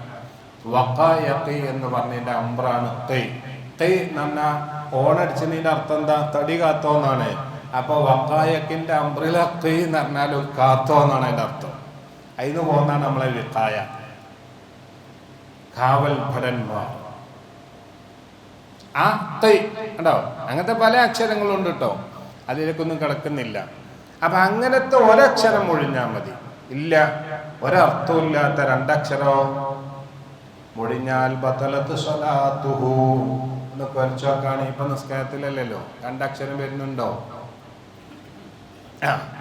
വഖയഖി എന്ന് പറഞ്ഞതിൻ്റെ അംബ്രാണ് തൈ. തൈ എന്ന് പറഞ്ഞാൽ ഓണടിച്ചതിൻ്റെ അർത്ഥം എന്താ? തടി കാത്തോ എന്നാണ്. അപ്പൊ വഖയഖിന്റെ അംബ്രില തൈ എന്ന് പറഞ്ഞാൽ കാത്തോ എന്നാണ് അതിൻ്റെ അർത്ഥം. അതിന് പോകുന്നതാണ് നമ്മളെ വിഖായ, കാവൽ ഭടന്മാർ. ആ തൈ ഉണ്ടോ, അങ്ങനത്തെ പല അക്ഷരങ്ങളുണ്ട് കേട്ടോ, അതിലേക്കൊന്നും കിടക്കുന്നില്ല. അപ്പൊ അങ്ങനത്തെ ഒരക്ഷരം ഒഴിഞ്ഞാൽ മതി. ഇല്ല, ഒരർത്ഥവും ഇല്ലാത്ത രണ്ടക്ഷരോ ഒഴിഞ്ഞാൽ ബതലത്ത് സ്വലാത്തുഹു എന്ന് കുറച്ചോക്കാണ്. ഇപ്പൊ നിസ്കാരത്തിലല്ലല്ലോ രണ്ടക്ഷരം വരുന്നുണ്ടോ?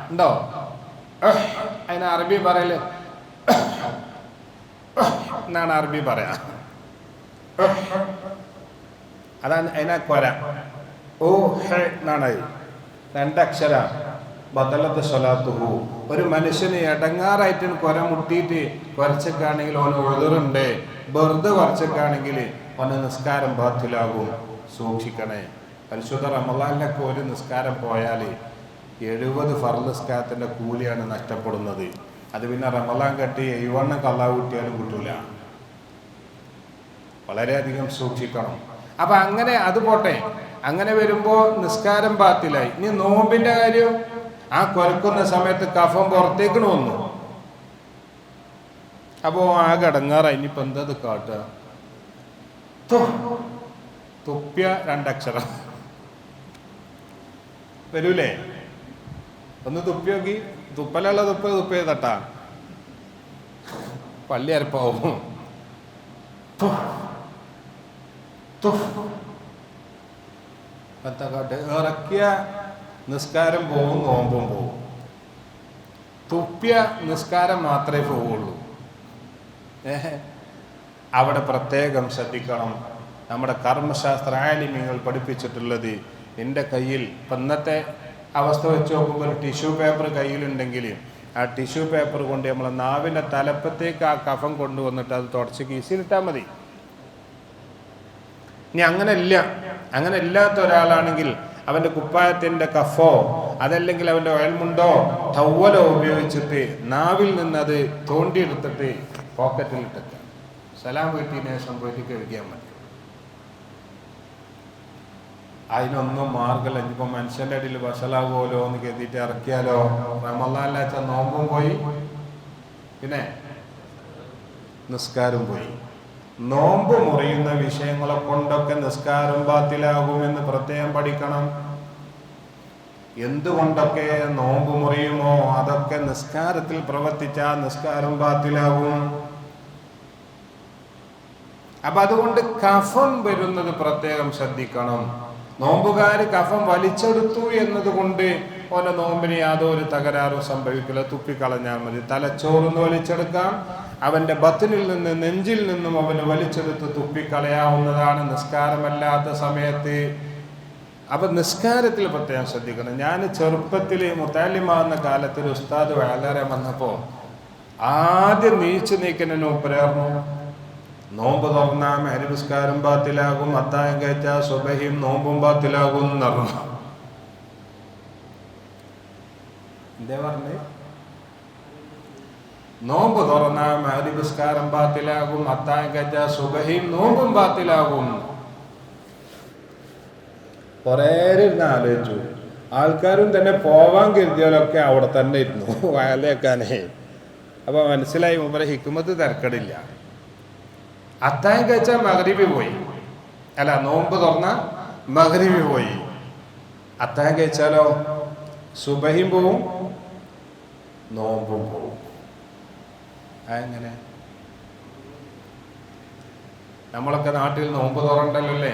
ഉണ്ടോ? അതിന് അറബി പറയല് എന്നാണ് അറബി പറയാ. അതാണ് അതിനാ കൊര. ഓ ഹെ എന്നാണ് രണ്ടക്ഷര. ബദലത്ത് സ്വലാത്തുഹു, ഒരു മനുഷ്യന് ഇടങ്ങാറായിട്ട് കൊര മുട്ടിയിട്ട് കുറച്ചൊക്കെയാണെങ്കിൽ ഓന് ഉഴുതുറുണ്ട്, വെറുതെ കുറച്ചൊക്കെയാണെങ്കിൽ ഓന് നിസ്കാരം ബാത്തിലാകും. സൂക്ഷിക്കണേ. പരിശുദ്ധ റമളാനിലൊക്കെ ഒരു നിസ്കാരം പോയാൽ 70 ഫർള് നിസ്കാരത്തിൻ്റെ കൂലിയാണ് നഷ്ടപ്പെടുന്നത്. അത് പിന്നെ റമളാൻ കെട്ടി 70 കള്ളാ കൂട്ടിയാലും കിട്ടൂല. വളരെയധികം സൂക്ഷിക്കണം. അപ്പൊ അങ്ങനെ അത് പോട്ടെ. അങ്ങനെ വരുമ്പോ നിസ്കാരം ബാത്തിലായി. ഇനി നോമ്പിന്റെ കാര്യം, ആ കൊരക്കുന്ന സമയത്ത് കഫം പുറത്തേക്ക് വന്നു. അപ്പോ ആകെ അടങ്ങാറായി. ഇനിയിപ്പോ എന്താ കാട്ടുക? തുപ്പ്യ രണ്ടക്ഷരം വരൂലേ? ഒന്ന് തുപ്പി നോക്കി. തുപ്പലുള്ള തുപ്പിയ തട്ടാ പള്ളി അരപ്പാവും. ഇറക്കിയ നിസ്കാരം പോവും, നോമ്പും പോവും. തുപ്പിയ നിസ്കാരം മാത്രമേ പോവുള്ളൂ. അവിടെ പ്രത്യേകം ശ്രദ്ധിക്കണം. നമ്മുടെ കർമ്മശാസ്ത്ര ആലിമ്യങ്ങൾ പഠിപ്പിച്ചിട്ടുള്ളത്, എൻ്റെ കയ്യിൽ ഇപ്പം ഇന്നത്തെ അവസ്ഥ വെച്ച് നോക്കുമ്പോൾ ഒരു ടിഷ്യൂ പേപ്പർ കയ്യിലുണ്ടെങ്കിൽ ആ ടിഷ്യൂ പേപ്പർ കൊണ്ട് നമ്മളെ നാവിൻ്റെ തലപ്പത്തേക്ക് ആ കഫം കൊണ്ടുവന്നിട്ട് അത് തുടച്ച് കീസിലിട്ടാൽ മതി. ഇനി അങ്ങനെ ഇല്ലാത്ത ഒരാളാണെങ്കിൽ അവൻ്റെ കുപ്പായത്തിൻ്റെ കഫോ അതല്ലെങ്കിൽ അവൻ്റെ ഒയൽമുണ്ടോ ടവലോ ഉപയോഗിച്ചിട്ട് നാവിൽ നിന്നത് തോണ്ടിയെടുത്തിട്ട് പോക്കറ്റിലിട്ടിട്ട് സലാം വീട്ടിനെ ശേഷം പോയിട്ട് കഴുകിയാൽ മതി. അതിനൊന്നും മാർഗമില്ല. ഇനിയിപ്പോൾ മനുഷ്യൻ്റെ അടിയിൽ വഷളാകുമല്ലോ എന്ന് കരുതിയിട്ട് ഇറക്കിയാലോ റമളാനിലാച്ച നോമ്പും പോയി, പിന്നെ നിസ്കാരം പോയി. നോമ്പ് മുറിയുന്ന വിഷയങ്ങളെ കൊണ്ടൊക്കെ നിസ്കാരം ബാത്തിലാകുമെന്ന് പ്രത്യേകം പഠിക്കണം. എന്തുകൊണ്ടൊക്കെ നോമ്പ് മുറിയുമോ അതൊക്കെ നിസ്കാരത്തിൽ പ്രവർത്തിച്ചാൽ നിസ്കാരം ബാത്തിലാകും. അപ്പൊ അതുകൊണ്ട് കഫം വരുന്നത് പ്രത്യേകം ശ്രദ്ധിക്കണം. നോമ്പുകാര് കഫം വലിച്ചെടുത്തു എന്നതുകൊണ്ട് ഓരോ നോമ്പിന് യാതൊരു തകരാറും സംഭവിക്കില്ല. തുപ്പിക്കളഞ്ഞാൽ മതി. തലച്ചോറിന്ന് വലിച്ചെടുക്കാം, അവന്റെ ബത്തിനിൽ നിന്ന് നെഞ്ചിൽ നിന്നും അവന് വലിച്ചെടുത്ത് തുപ്പിക്കളയാവുന്നതാണ് നിസ്കാരമല്ലാത്ത സമയത്ത്. അപ്പൊ നിസ്കാരത്തിൽ പ്രത്യേകം ശ്രദ്ധിക്കണം. ഞാൻ ചെറുപ്പത്തിൽ മുത്താലിമാകുന്ന കാലത്തിൽ ഉസ്താദ് വളരെ വന്നപ്പോ ആദ്യം നീക്കുന്നതിന് മുമ്പ് നോമ്പ് തുറന്നാ മഗ്‌രിബ് നിസ്കാരം ബാത്തിലാകും, അത്താഴം കഴിച്ചാ സുബഹിയും നോമ്പും ബാത്തിലാകും എന്നറിഞ്ഞു. എന്തേ പറഞ്ഞേ? നോമ്പ് തുറന്നാ മഗ്‌രിബ് നിസ്കാരം ബാത്തിലാകും, അത്താഴം കഴിച്ചാ സുബഹിയും നോമ്പും ബാത്തിലാകും. കുറേ ഇരുന്ന് ആലോചിച്ചു. ആൾക്കാരും തന്നെ പോവാൻ കരുതിയാലൊക്കെ അവിടെ തന്നെ ഇരുന്നു വയലേക്കാനേ. അപ്പൊ മനസ്സിലായി മൂപ്പരെ ഹിക്മത്ത് തിരക്കടില്ല. അത്താഴം കഴിച്ചാൽ മഗ്‌രിബ് പോയി, അല്ല നോമ്പ് തുറന്ന മഗ്‌രിബ് പോയി. അത്താഴം കഴിച്ചാലോ സുബഹിയും പോവും നോമ്പും പോവും. അതെങ്ങനെ? നമ്മളൊക്കെ നാട്ടിൽ നോമ്പ് തുറണ്ടല്ലോ അല്ലേ?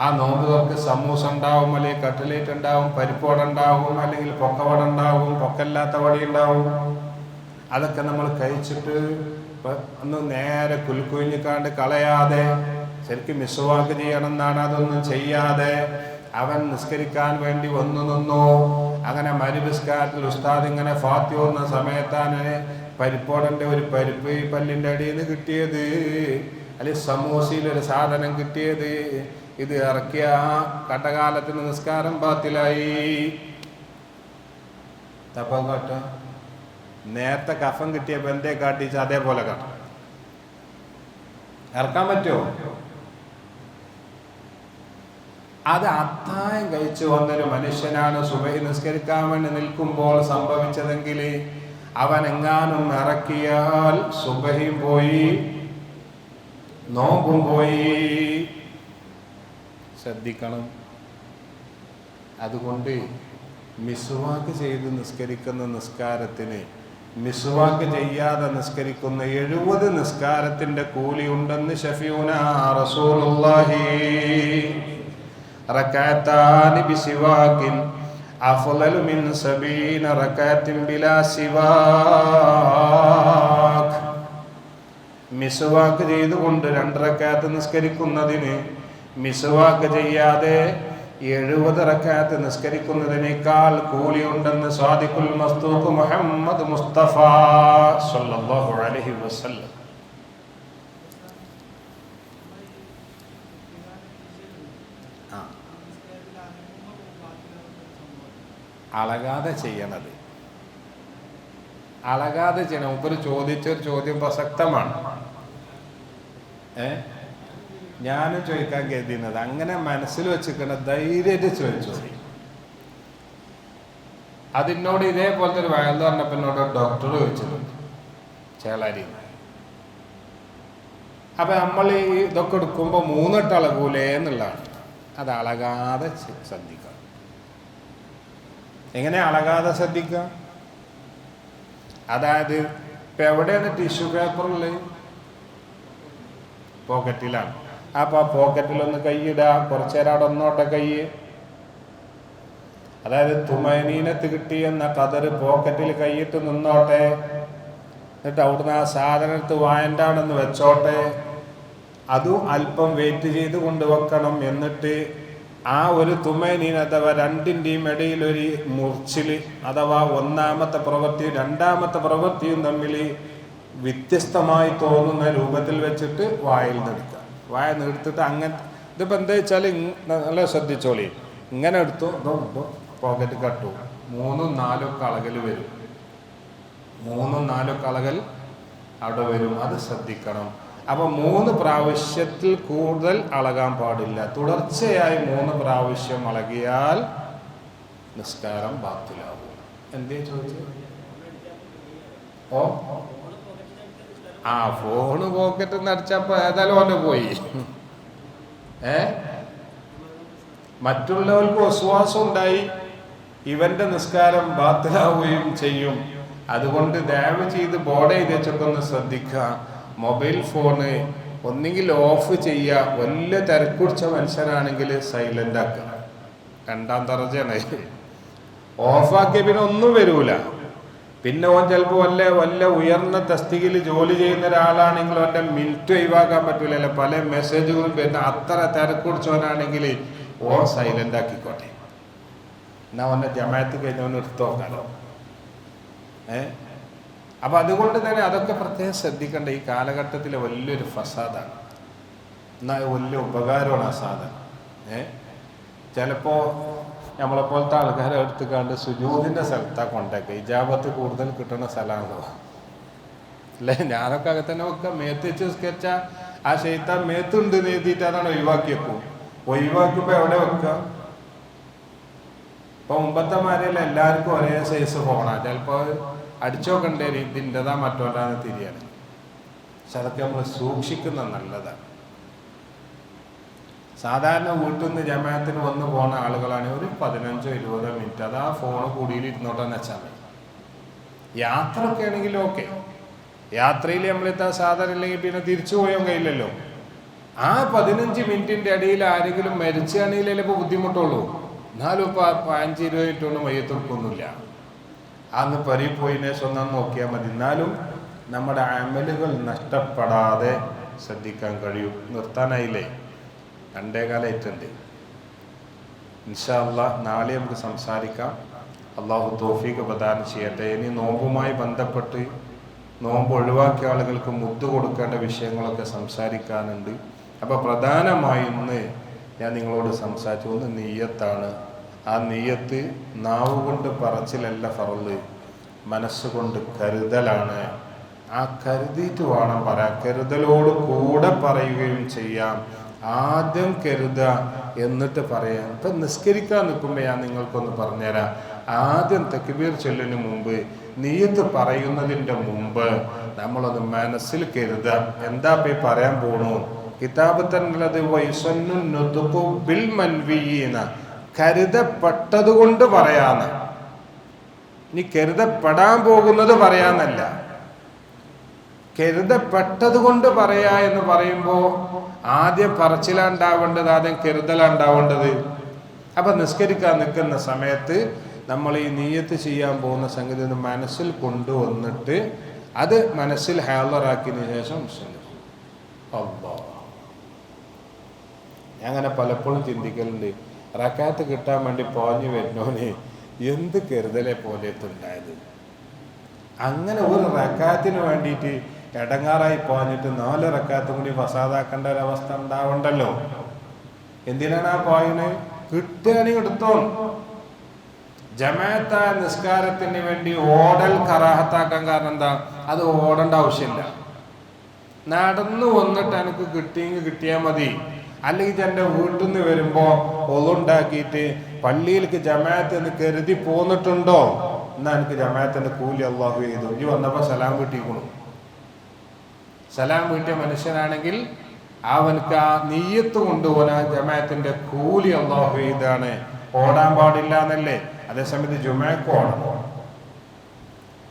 ആ നോമ്പ് തുറക്ക് സമൂസ ഉണ്ടാവും, അല്ലെങ്കിൽ കട്ട്ലേറ്റ് ഉണ്ടാവും, പരിപ്പുവട ഉണ്ടാവും, അല്ലെങ്കിൽ പൊക്കവട ഉണ്ടാവും, പൊക്കല്ലാത്ത വടി ഉണ്ടാവും. അതൊക്കെ നമ്മൾ കഴിച്ചിട്ട് ഒന്ന് നേരെ കുലുക്കുഴിഞ്ഞിക്കാണ്ട് കളയാതെ ശരിക്കും മിസ്വാക്ക് ചെയ്യണം എന്നാണ്. അതൊന്നും ചെയ്യാതെ അവൻ നിസ്കരിക്കാൻ വേണ്ടി വന്നു നിന്നു. അങ്ങനെ മഗ്‌രിബ് നിസ്കാരത്തിൽ ഉസ്താദ് ഇങ്ങനെ ഫാത്തിഹ ഓതുന്ന സമയത്താണ് പരിപ്പോടൻ്റെ ഒരു പരിപ്പ് ഈ പല്ലിൻ്റെ അടിയിൽ നിന്ന് കിട്ടിയത്, അല്ലെങ്കിൽ സമൂസയിലൊരു സാധനം കിട്ടിയത്. ഇത് ഇറക്കിയ കടകാലത്തിന് നിസ്കാരം ബാത്തിലായി. തപ്പം കാട്ട നേരത്തെ കഫം കിട്ടിയ ബന്ധെ കാട്ടിച്ച് അതേപോലെ കാട്ടും. ഇറക്കാൻ പറ്റുമോ? അത് അത്താഴം കഴിച്ചു വന്നൊരു മനുഷ്യനാണ് സുബഹി നിസ്കരിക്കാൻ വേണ്ടി നിൽക്കുമ്പോൾ സംഭവിച്ചതെങ്കിൽ അവൻ എങ്ങാനും ഇറക്കിയാൽ സുബഹിയും പോയി നോമ്പും പോയി. ശ്രദ്ധിക്കണം. അതുകൊണ്ട് മിസ്വാക്ക് ചെയ്ത് നിസ്കരിക്കുന്ന നിസ്കാരത്തിന് മിസ്വാക്ക് ചെയ്യാതെ നിസ്കരിക്കുന്ന 70 നിസ്കാരത്തിന്റെ കൂലി ഉണ്ടെന്ന് ശഫീഉനാ റസൂലുള്ളാഹി. റകഅത്താനി ബിസിവാകിൻ അഫ്ളലു മിൻ 70 റകഅത്തിൻ ബിലാ സിവാക്. മിസ്വാക്ക് ചെയ്തുകൊണ്ട് 2 റകഅത്ത് നിസ്കരിക്കുന്നതിന് മിസ്വാക്ക് ചെയ്യാതെ 70 റകഅത്ത് നിസ്കരിക്കുന്നതിനേക്കാൾ കൂലിയുണ്ടെന്ന് സാദിഖുൽ മസ്തൂഖ് മുഹമ്മദ് മുസ്തഫ സല്ലല്ലാഹു അലൈഹി വസല്ലം. അളകാതെ ചെയ്യണത്, അളകാതെ ചെയ്യണം. മുമ്പ് ചോദിച്ചൊരു ചോദ്യം പ്രസക്തമാണ്. ഞാനും ചോദിക്കാൻ കരുതുന്നത് അങ്ങനെ മനസ്സിൽ വെച്ചിരിക്കണ ധൈര്യമായിട്ട് ചോദിച്ചു. അതിനോട് ഇതേപോലത്തെ ഒരു വയൽ പറഞ്ഞപ്പോൾ എന്നോട് ഡോക്ടർ ചോദിച്ചിട്ടുണ്ട് ചേളാരി. അപ്പൊ നമ്മൾ ഈ ഇതൊക്കെ എടുക്കുമ്പോൾ 3 വട്ടം അളകൂലേ എന്നുള്ളതാണ്. അത് അളകാതെ ശ്രദ്ധിക്കുക. എങ്ങനെ അളകാതെ ശ്രദ്ധിക്കുക? അതായത് ഇപ്പൊ എവിടെയാണ് ടിഷ്യൂ പേപ്പറുള്ളത്? പോക്കറ്റിലാണ്. അപ്പൊ ആ പോക്കറ്റിലൊന്ന് കൈയിടുക, കുറച്ചേരം അവിടെ ഒന്നോട്ടെ കൈ. അതായത് തുമനീനത്ത് കിട്ടിയെന്ന കതറ് പോക്കറ്റിൽ കൈയിട്ട് നിന്നോട്ടെ. എന്നിട്ട് അവിടുന്ന് ആ സാധനത്ത് വായൻ്റെ അവിടെ നിന്ന് വെച്ചോട്ടെ. അതും അല്പം വെയിറ്റ് ചെയ്ത് കൊണ്ടുവെക്കണം. എന്നിട്ട് ആ ഒരു തുമനീന അഥവാ 2ൻ്റെയും ഇടയിൽ ഒരു മുറിച്ചിൽ അഥവാ ഒന്നാമത്തെ പ്രവൃത്തിയും 2ാമത്തെ പ്രവൃത്തിയും തമ്മിൽ വ്യത്യസ്തമായി തോന്നുന്ന രൂപത്തിൽ വെച്ചിട്ട് വായിൽ നിന്നെടുക്കുക. വായ എടുത്തിട്ട് അങ്ങനെ ഇതിപ്പോൾ എന്താ വെച്ചാൽ നല്ല ശ്രദ്ധിച്ചോളി. ഇങ്ങനെ എടുത്തു പോക്കറ്റ് കട്ടു 3ഉം 4ഉം കളകൽ വരും. 3ഉം 4ഉം കളകൽ അവിടെ വരും. അത് ശ്രദ്ധിക്കണം. അപ്പൊ 3 പ്രാവശ്യത്തിൽ കൂടുതൽ അളകാൻ പാടില്ല. തുടർച്ചയായി 3 പ്രാവശ്യം അളകിയാൽ നിസ്കാരം ബാത്തിലാവും. എന്തേ ചോദിച്ചു? ഫോണ് പോക്കറ്റിൽ നിന്ന് അടിച്ചപ്പോ ഏതായാലും ഓന് പോയി. മറ്റുള്ളവർക്ക് വിശ്വാസം ഉണ്ടായി, ഇവന്റെ നിസ്കാരം ബാത്തിലാവുകയും ചെയ്യും. അതുകൊണ്ട് ദയവ് ചെയ്ത് ബോർഡ് എഴുതി വെച്ചൊക്കെ ഒന്ന് ശ്രദ്ധിക്കുക. മൊബൈൽ ഫോണ് ഒന്നെങ്കിൽ ഓഫ് ചെയ്യുക. വലിയ തിരക്കുടിച്ച മനുഷ്യനാണെങ്കിൽ സൈലന്റ് ആക്കുക. 2ാം ദർജയാണ്. ഓഫാക്കിയ പിന്നെ ഒന്നും വരൂല. പിന്നെ ഓൻ ചിലപ്പോൾ വല്ല ഉയർന്ന തസ്തികയിൽ ജോലി ചെയ്യുന്ന ഒരാളാണെങ്കിൽ ഓൻ്റെ മിനിറ്റ് ഒഴിവാക്കാൻ പറ്റൂലല്ലോ. പല മെസ്സേജുകളും വരുന്ന അത്ര തിരക്കുടിച്ചവനാണെങ്കിൽ ഓൻ സൈലന്റ് ആക്കിക്കോട്ടെ. എന്നാ ഓൻ്റെ ജമാഅത്ത് കഴിഞ്ഞവൻ എടുത്തു നോക്കാലോ. അപ്പൊ അതുകൊണ്ട് തന്നെ അതൊക്കെ പ്രത്യേകം ശ്രദ്ധിക്കേണ്ട. ഈ കാലഘട്ടത്തിലെ വലിയൊരു ഫസാദാണ്. എന്നാൽ വലിയ ഉപകാരമാണ് ആ സാധനം. ചിലപ്പോ നമ്മളെപ്പോലത്തെ ആൾക്കാരെ എടുത്തുകാണ്ട് സുജൂദിന്റെ സ്ഥലത്താണ് കൊണ്ടൊക്കെ ഇജാബത്ത് കൂടുതൽ കിട്ടുന്ന സ്ഥലമാണല്ലോ അല്ലേ? ഞാനൊക്കെ അകത്തന്നെ വെക്കുക. മേത്ത് വെച്ച് സ്കെച്ച ആ ശൈത്താൻ മേത്തുണ്ട് എഴുതിയിട്ട് അതാണ് ഒഴിവാക്കിയേക്കും. ഒഴിവാക്കിയപ്പോ എവിടെ വെക്കുക? ഇപ്പൊ മുമ്പത്തെമാരെല്ലാം എല്ലാവർക്കും ഒരേ സൈസ് ഫോണാണ്. ചിലപ്പോ അടിച്ചോക്കണ്ടേ ഇതിൻ്റെതാ മറ്റോണ്ടാന്ന് തിരിയാണ്. പക്ഷെ അതൊക്കെ നമ്മൾ സൂക്ഷിക്കുന്ന നല്ലതാണ്. സാധാരണ വീട്ടിൽ നിന്ന് ജമാഅത്തിന് വന്ന് പോകുന്ന ആളുകളാണ് ഒരു 15-20 മിനിറ്റ് അത് ആ ഫോണ് കൂടിയിലിരുന്നോട്ടെന്ന് വെച്ചാൽ മതി. യാത്രയൊക്കെ ആണെങ്കിലും ഓക്കെ. യാത്രയിൽ നമ്മളിത്താ സാധാരണ ഇല്ലെങ്കിൽ പിന്നെ തിരിച്ചു പോയാൽ കഴിയില്ലല്ലോ. ആ 15 മിനിറ്റിന്റെ ഇടയിൽ ആരെങ്കിലും മരിച്ചാണെങ്കിൽ ചിലപ്പോൾ ബുദ്ധിമുട്ടുള്ളൂ. എന്നാലും ഇപ്പൊ 15-20 മിനിറ്റ് കൊണ്ട് മയ്യത്തൊടുക്കൊന്നുമില്ല. അന്ന് പരി പോയിനെ സ്വന്തം നോക്കിയാൽ മതി. എന്നാലും നമ്മുടെ അമലുകൾ നഷ്ടപ്പെടാതെ ശ്രദ്ധിക്കാൻ കഴിയും. നിർത്താനായില്ലേ? 2:15 ഇൻഷാ അല്ലാഹ് നാളെ നമുക്ക് സംസാരിക്കാം. അള്ളാഹു തൗഫീഖ് പ്രദാനം ചെയ്യട്ടെ. ഇനി നോമ്പുമായി ബന്ധപ്പെട്ട് നോമ്പ് ഒഴിവാക്കിയ ആളുകൾക്ക് മുദ്ദ് കൊടുക്കേണ്ട വിഷയങ്ങളൊക്കെ സംസാരിക്കാനുണ്ട്. അപ്പോൾ പ്രധാനമായും ഇന്ന് ഞാൻ നിങ്ങളോട് സംസാരിച്ചു. ഒന്ന് നിയ്യത്താണ്. ആ നിയ്യത്ത് നാവ് കൊണ്ട് പറച്ചിലല്ല ഫറള്, മനസ്സുകൊണ്ട് കരുതലാണ്. ആ കരുതിയിട്ട് വേണം പറയാൻ. കരുതലോട് കൂടെ പറയുകയും ചെയ്യാം. ആദ്യം കരുതുക എന്നിട്ട് പറയാം. ഇപ്പം നിസ്കരിക്കാൻ നിൽക്കുമ്പോൾ ഞാൻ നിങ്ങൾക്കൊന്ന് പറഞ്ഞുതരാം. ആദ്യം തക്ബീർ ചൊല്ലിന് മുമ്പ് നിയ്യത്ത് പറയുന്നതിൻ്റെ മുമ്പ് നമ്മളൊന്ന് മനസ്സിൽ കരുതുക. എന്താ പോയി പറയാൻ പോണു? കിതാബ് തന്നുള്ളത് ബിൽ മൻവിയീന, കരുതപ്പെട്ടത് കൊണ്ട് പറയാന്ന്. ഇനി കരുതപ്പെടാൻ പോകുന്നത് പറയാന്നല്ല, കരുതപ്പെട്ടത് കൊണ്ട് പറയാ എന്ന് പറയുമ്പോൾ ആദ്യം പറച്ചിലുണ്ടാവേണ്ടത്, ആദ്യം കരുതലുണ്ടാവേണ്ടത്. അപ്പൊ നിസ്കരിക്കാൻ നിൽക്കുന്ന സമയത്ത് നമ്മൾ ഈ നീയത്ത് ചെയ്യാൻ പോകുന്ന സംഗതി ഒന്ന് മനസ്സിൽ കൊണ്ടുവന്നിട്ട് അത് മനസ്സിൽ ഹാളറാക്കിയതിനു ശേഷം ഞാൻ അങ്ങനെ പലപ്പോഴും ചിന്തിക്കലുണ്ട്, റക്കാത്ത് കിട്ടാൻ വേണ്ടി പോഞ്ഞു വരുന്നോന് എന്ത് കരുതലെ പോലെത്തുണ്ടായത്. അങ്ങനെ ഒരു റക്കാത്തിന് വേണ്ടിയിട്ട് ഇടങ്ങാറായി പോഞ്ഞിട്ട് 4 റക്കാത്തും കൂടി ഫസാദാക്കേണ്ട ഒരവസ്ഥ ഉണ്ടാവണ്ടല്ലോ. എന്തിനാണ് ആ പോയിന്? കിട്ടുകയാണെങ്കിൽ എടുത്തോ. ജമാഅത്തായ നിസ്കാരത്തിന് വേണ്ടി ഓടൽ കറാഹത്താക്കാൻ കാരണം എന്താ? അത് ഓടേണ്ട ആവശ്യമില്ല. നടന്നു വന്നിട്ട് എനിക്ക് കിട്ടിയെങ്കിൽ കിട്ടിയാൽ മതി. അല്ലെങ്കിൽ എൻ്റെ വീട്ടിൽ നിന്ന് വരുമ്പോൾ ഒളുണ്ടാക്കിയിട്ട് പള്ളിയിലേക്ക് ജമാഅത്ത് എന്ന് കരുതി പോന്നിട്ടുണ്ടോ, എന്നാ എനിക്ക് ജമാഅത്തിന്റെ കൂലി അള്ളാഹു ചെയ്തു. ഈ വന്നപ്പോൾ സലാം വീട്ടിക്കണം. സലാം വീട്ടിയ മനുഷ്യനാണെങ്കിൽ അവനക്ക് ആ നീയത്ത് കൊണ്ടുപോകാൻ ആ ജമാഅത്തിന്റെ കൂലി അള്ളാഹു ചെയ്താണ്. ഓടാൻ പാടില്ല എന്നല്ലേ? അതേസമയത്ത് ജുമഅക്ക് ഓടണം,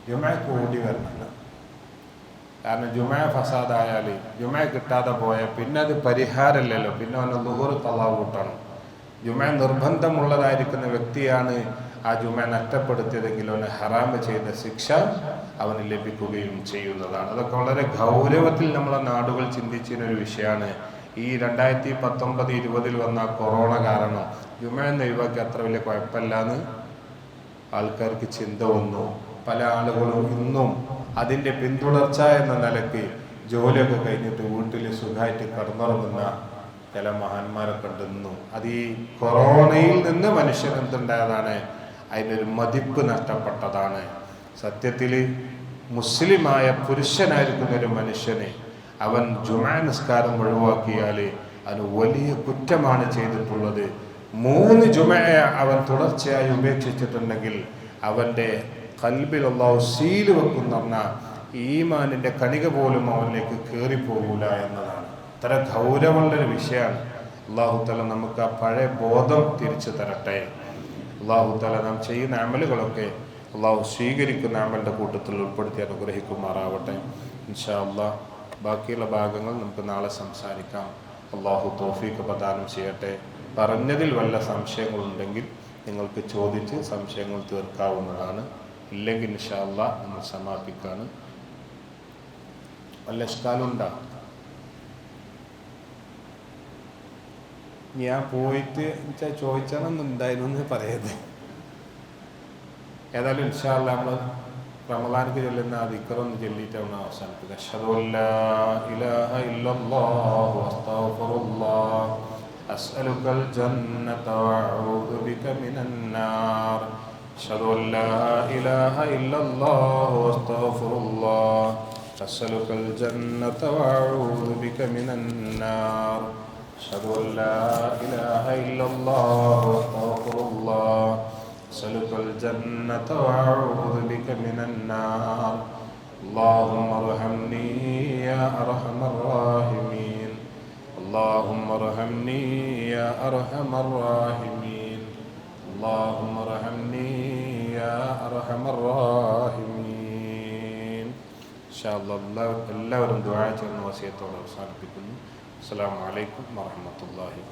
ജുമഅക്ക് ഓടി വരണം. കാരണം ജുമഅ ഫസാദായാൽ, ജുമഅ കിട്ടാതെ പോയാൽ പിന്നെ അത് പരിഹാരമല്ലല്ലോ. പിന്നെ അവന് ളുഹൂർ ഖളാ കൂട്ടണം. ജുമഅ നിർബന്ധമുള്ളതായിരിക്കുന്ന വ്യക്തിയാണ് ആ ജുമഅ നഷ്ടപ്പെടുത്തിയതെങ്കിൽ അവന് ഹറാമ് ചെയ്ത ശിക്ഷ അവന് ലഭിക്കുകയും ചെയ്യുന്നതാണ്. അതൊക്കെ വളരെ ഗൗരവത്തിൽ നമ്മളെ നാടുകൾ ചിന്തിച്ചിരുന്ന ഒരു വിഷയമാണ്. ഈ 2019-20 വന്ന കൊറോണ കാരണം ജുമഅ ഒഴിവാക്കി അത്ര വലിയ കുഴപ്പമില്ലാന്ന് ആൾക്കാർക്ക് ചിന്ത വന്നു. പല ആളുകളും ഇന്നും അതിൻ്റെ പിന്തുടർച്ച എന്ന നിലയ്ക്ക് ജോലിയൊക്കെ കഴിഞ്ഞിട്ട് വീട്ടിൽ സുഖമായിട്ട് കടന്നുറങ്ങുന്ന ചില മഹാന്മാരൊക്കെ ഉണ്ടെന്നു. അത് ഈ കൊറോണയിൽ നിന്ന് മനുഷ്യൻ എന്തുണ്ടായതാണ്? അതിനൊരു മതിപ്പ് നഷ്ടപ്പെട്ടതാണ്. സത്യത്തിൽ മുസ്ലിമായ പുരുഷനായിരിക്കുന്ന ഒരു മനുഷ്യനെ അവൻ ജുമഅ നിസ്കാരം ഒഴിവാക്കിയാൽ അതിന് വലിയ കുറ്റമാണ് ചെയ്തിട്ടുള്ളത്. 3 ജുമഅ അവൻ തുടർച്ചയായി ഉപേക്ഷിച്ചിട്ടുണ്ടെങ്കിൽ അവൻ്റെ ഖൽബിൽ അല്ലാഹു സീല് വെക്കുന്ന ഈമാനിൻ്റെ കണിക പോലും അവനിലേക്ക് കയറിപ്പോകൂല എന്നതാണ്. ഇത്ര ഗൗരവമുള്ളൊരു വിഷയമാണ്. അല്ലാഹു തആല നമുക്ക് ആ പഴയ ബോധം തിരിച്ചു തരട്ടെ. അല്ലാഹു തആല നാം ചെയ്യുന്ന അമലുകളൊക്കെ അല്ലാഹു സ്വീകരിക്കുന്ന അമലിൻ്റെ കൂട്ടത്തിൽ ഉൾപ്പെടുത്തി അനുഗ്രഹിക്കുമാറാവട്ടെ. ഇൻഷാ അല്ലാഹ് ബാക്കിയുള്ള ഭാഗങ്ങൾ നമുക്ക് നാളെ സംസാരിക്കാം. അല്ലാഹു തൗഫീഖ് പ്രദാനം ചെയ്യട്ടെ. പറഞ്ഞതിൽ വല്ല സംശയങ്ങളുണ്ടെങ്കിൽ നിങ്ങൾക്ക് ചോദിച്ച് സംശയങ്ങൾ തീർക്കാവുന്നതാണ്. ഇല്ലെങ്കിൽ ഇൻഷാ അല്ലാഹ് നമ്മൾ സമാപിക്കാണ്. വല്ല ഇഷ്കാലുണ്ടോ? ഞാൻ പോയിട്ട് ചോദിച്ചാണെന്നുണ്ടായിരുന്നു പറയത്. ഏതായാലും ഇൻഷാ അല്ലാഹ് നമ്മൾ റമളാനിക്ക് ചൊല്ലുന്ന ആ ദിക്റൊന്ന് ചൊല്ലിയിട്ടാണ് അവസാനിപ്പിക്കുക. അശ്ഹദു അല്ലാ ഇലാഹ ഇല്ലല്ലാഹു അസ്തഗ്ഫിറുല്ലാഹ് അസ്അലുകൽ ജന്നത വഅഊദു ബിക മിനൻ നാർ. അശ്ഹദു അല്ലാ ഇലാഹ ഇല്ലല്ലാഹു അസ്തഗ്ഫിറുല്ലാഹ് അസ്അലുകൽ ജന്നത വഅഊദു ബിക മിനൻ നാർ. അശ്ഹദു അല്ലാ ഇലാഹ ഇല്ലല്ലാഹു അസ്തഗ്ഫിറുല്ലാഹ് أسألك الجنة وأعوذ بك من النار. اللهم ارحمني يا أرحم الراحمين. اللهم ارحمني يا أرحم الراحمين. اللهم ارحمني يا أرحم الراحمين. إن شاء الله എല്ലാവരും ദുആ ചെയ്യുന്ന വസിയത്തോടെ അവസാനിപ്പിക്കുന്നു. അസ്സലാമു അലൈക്കും വറഹ്മത്തുള്ളാഹി.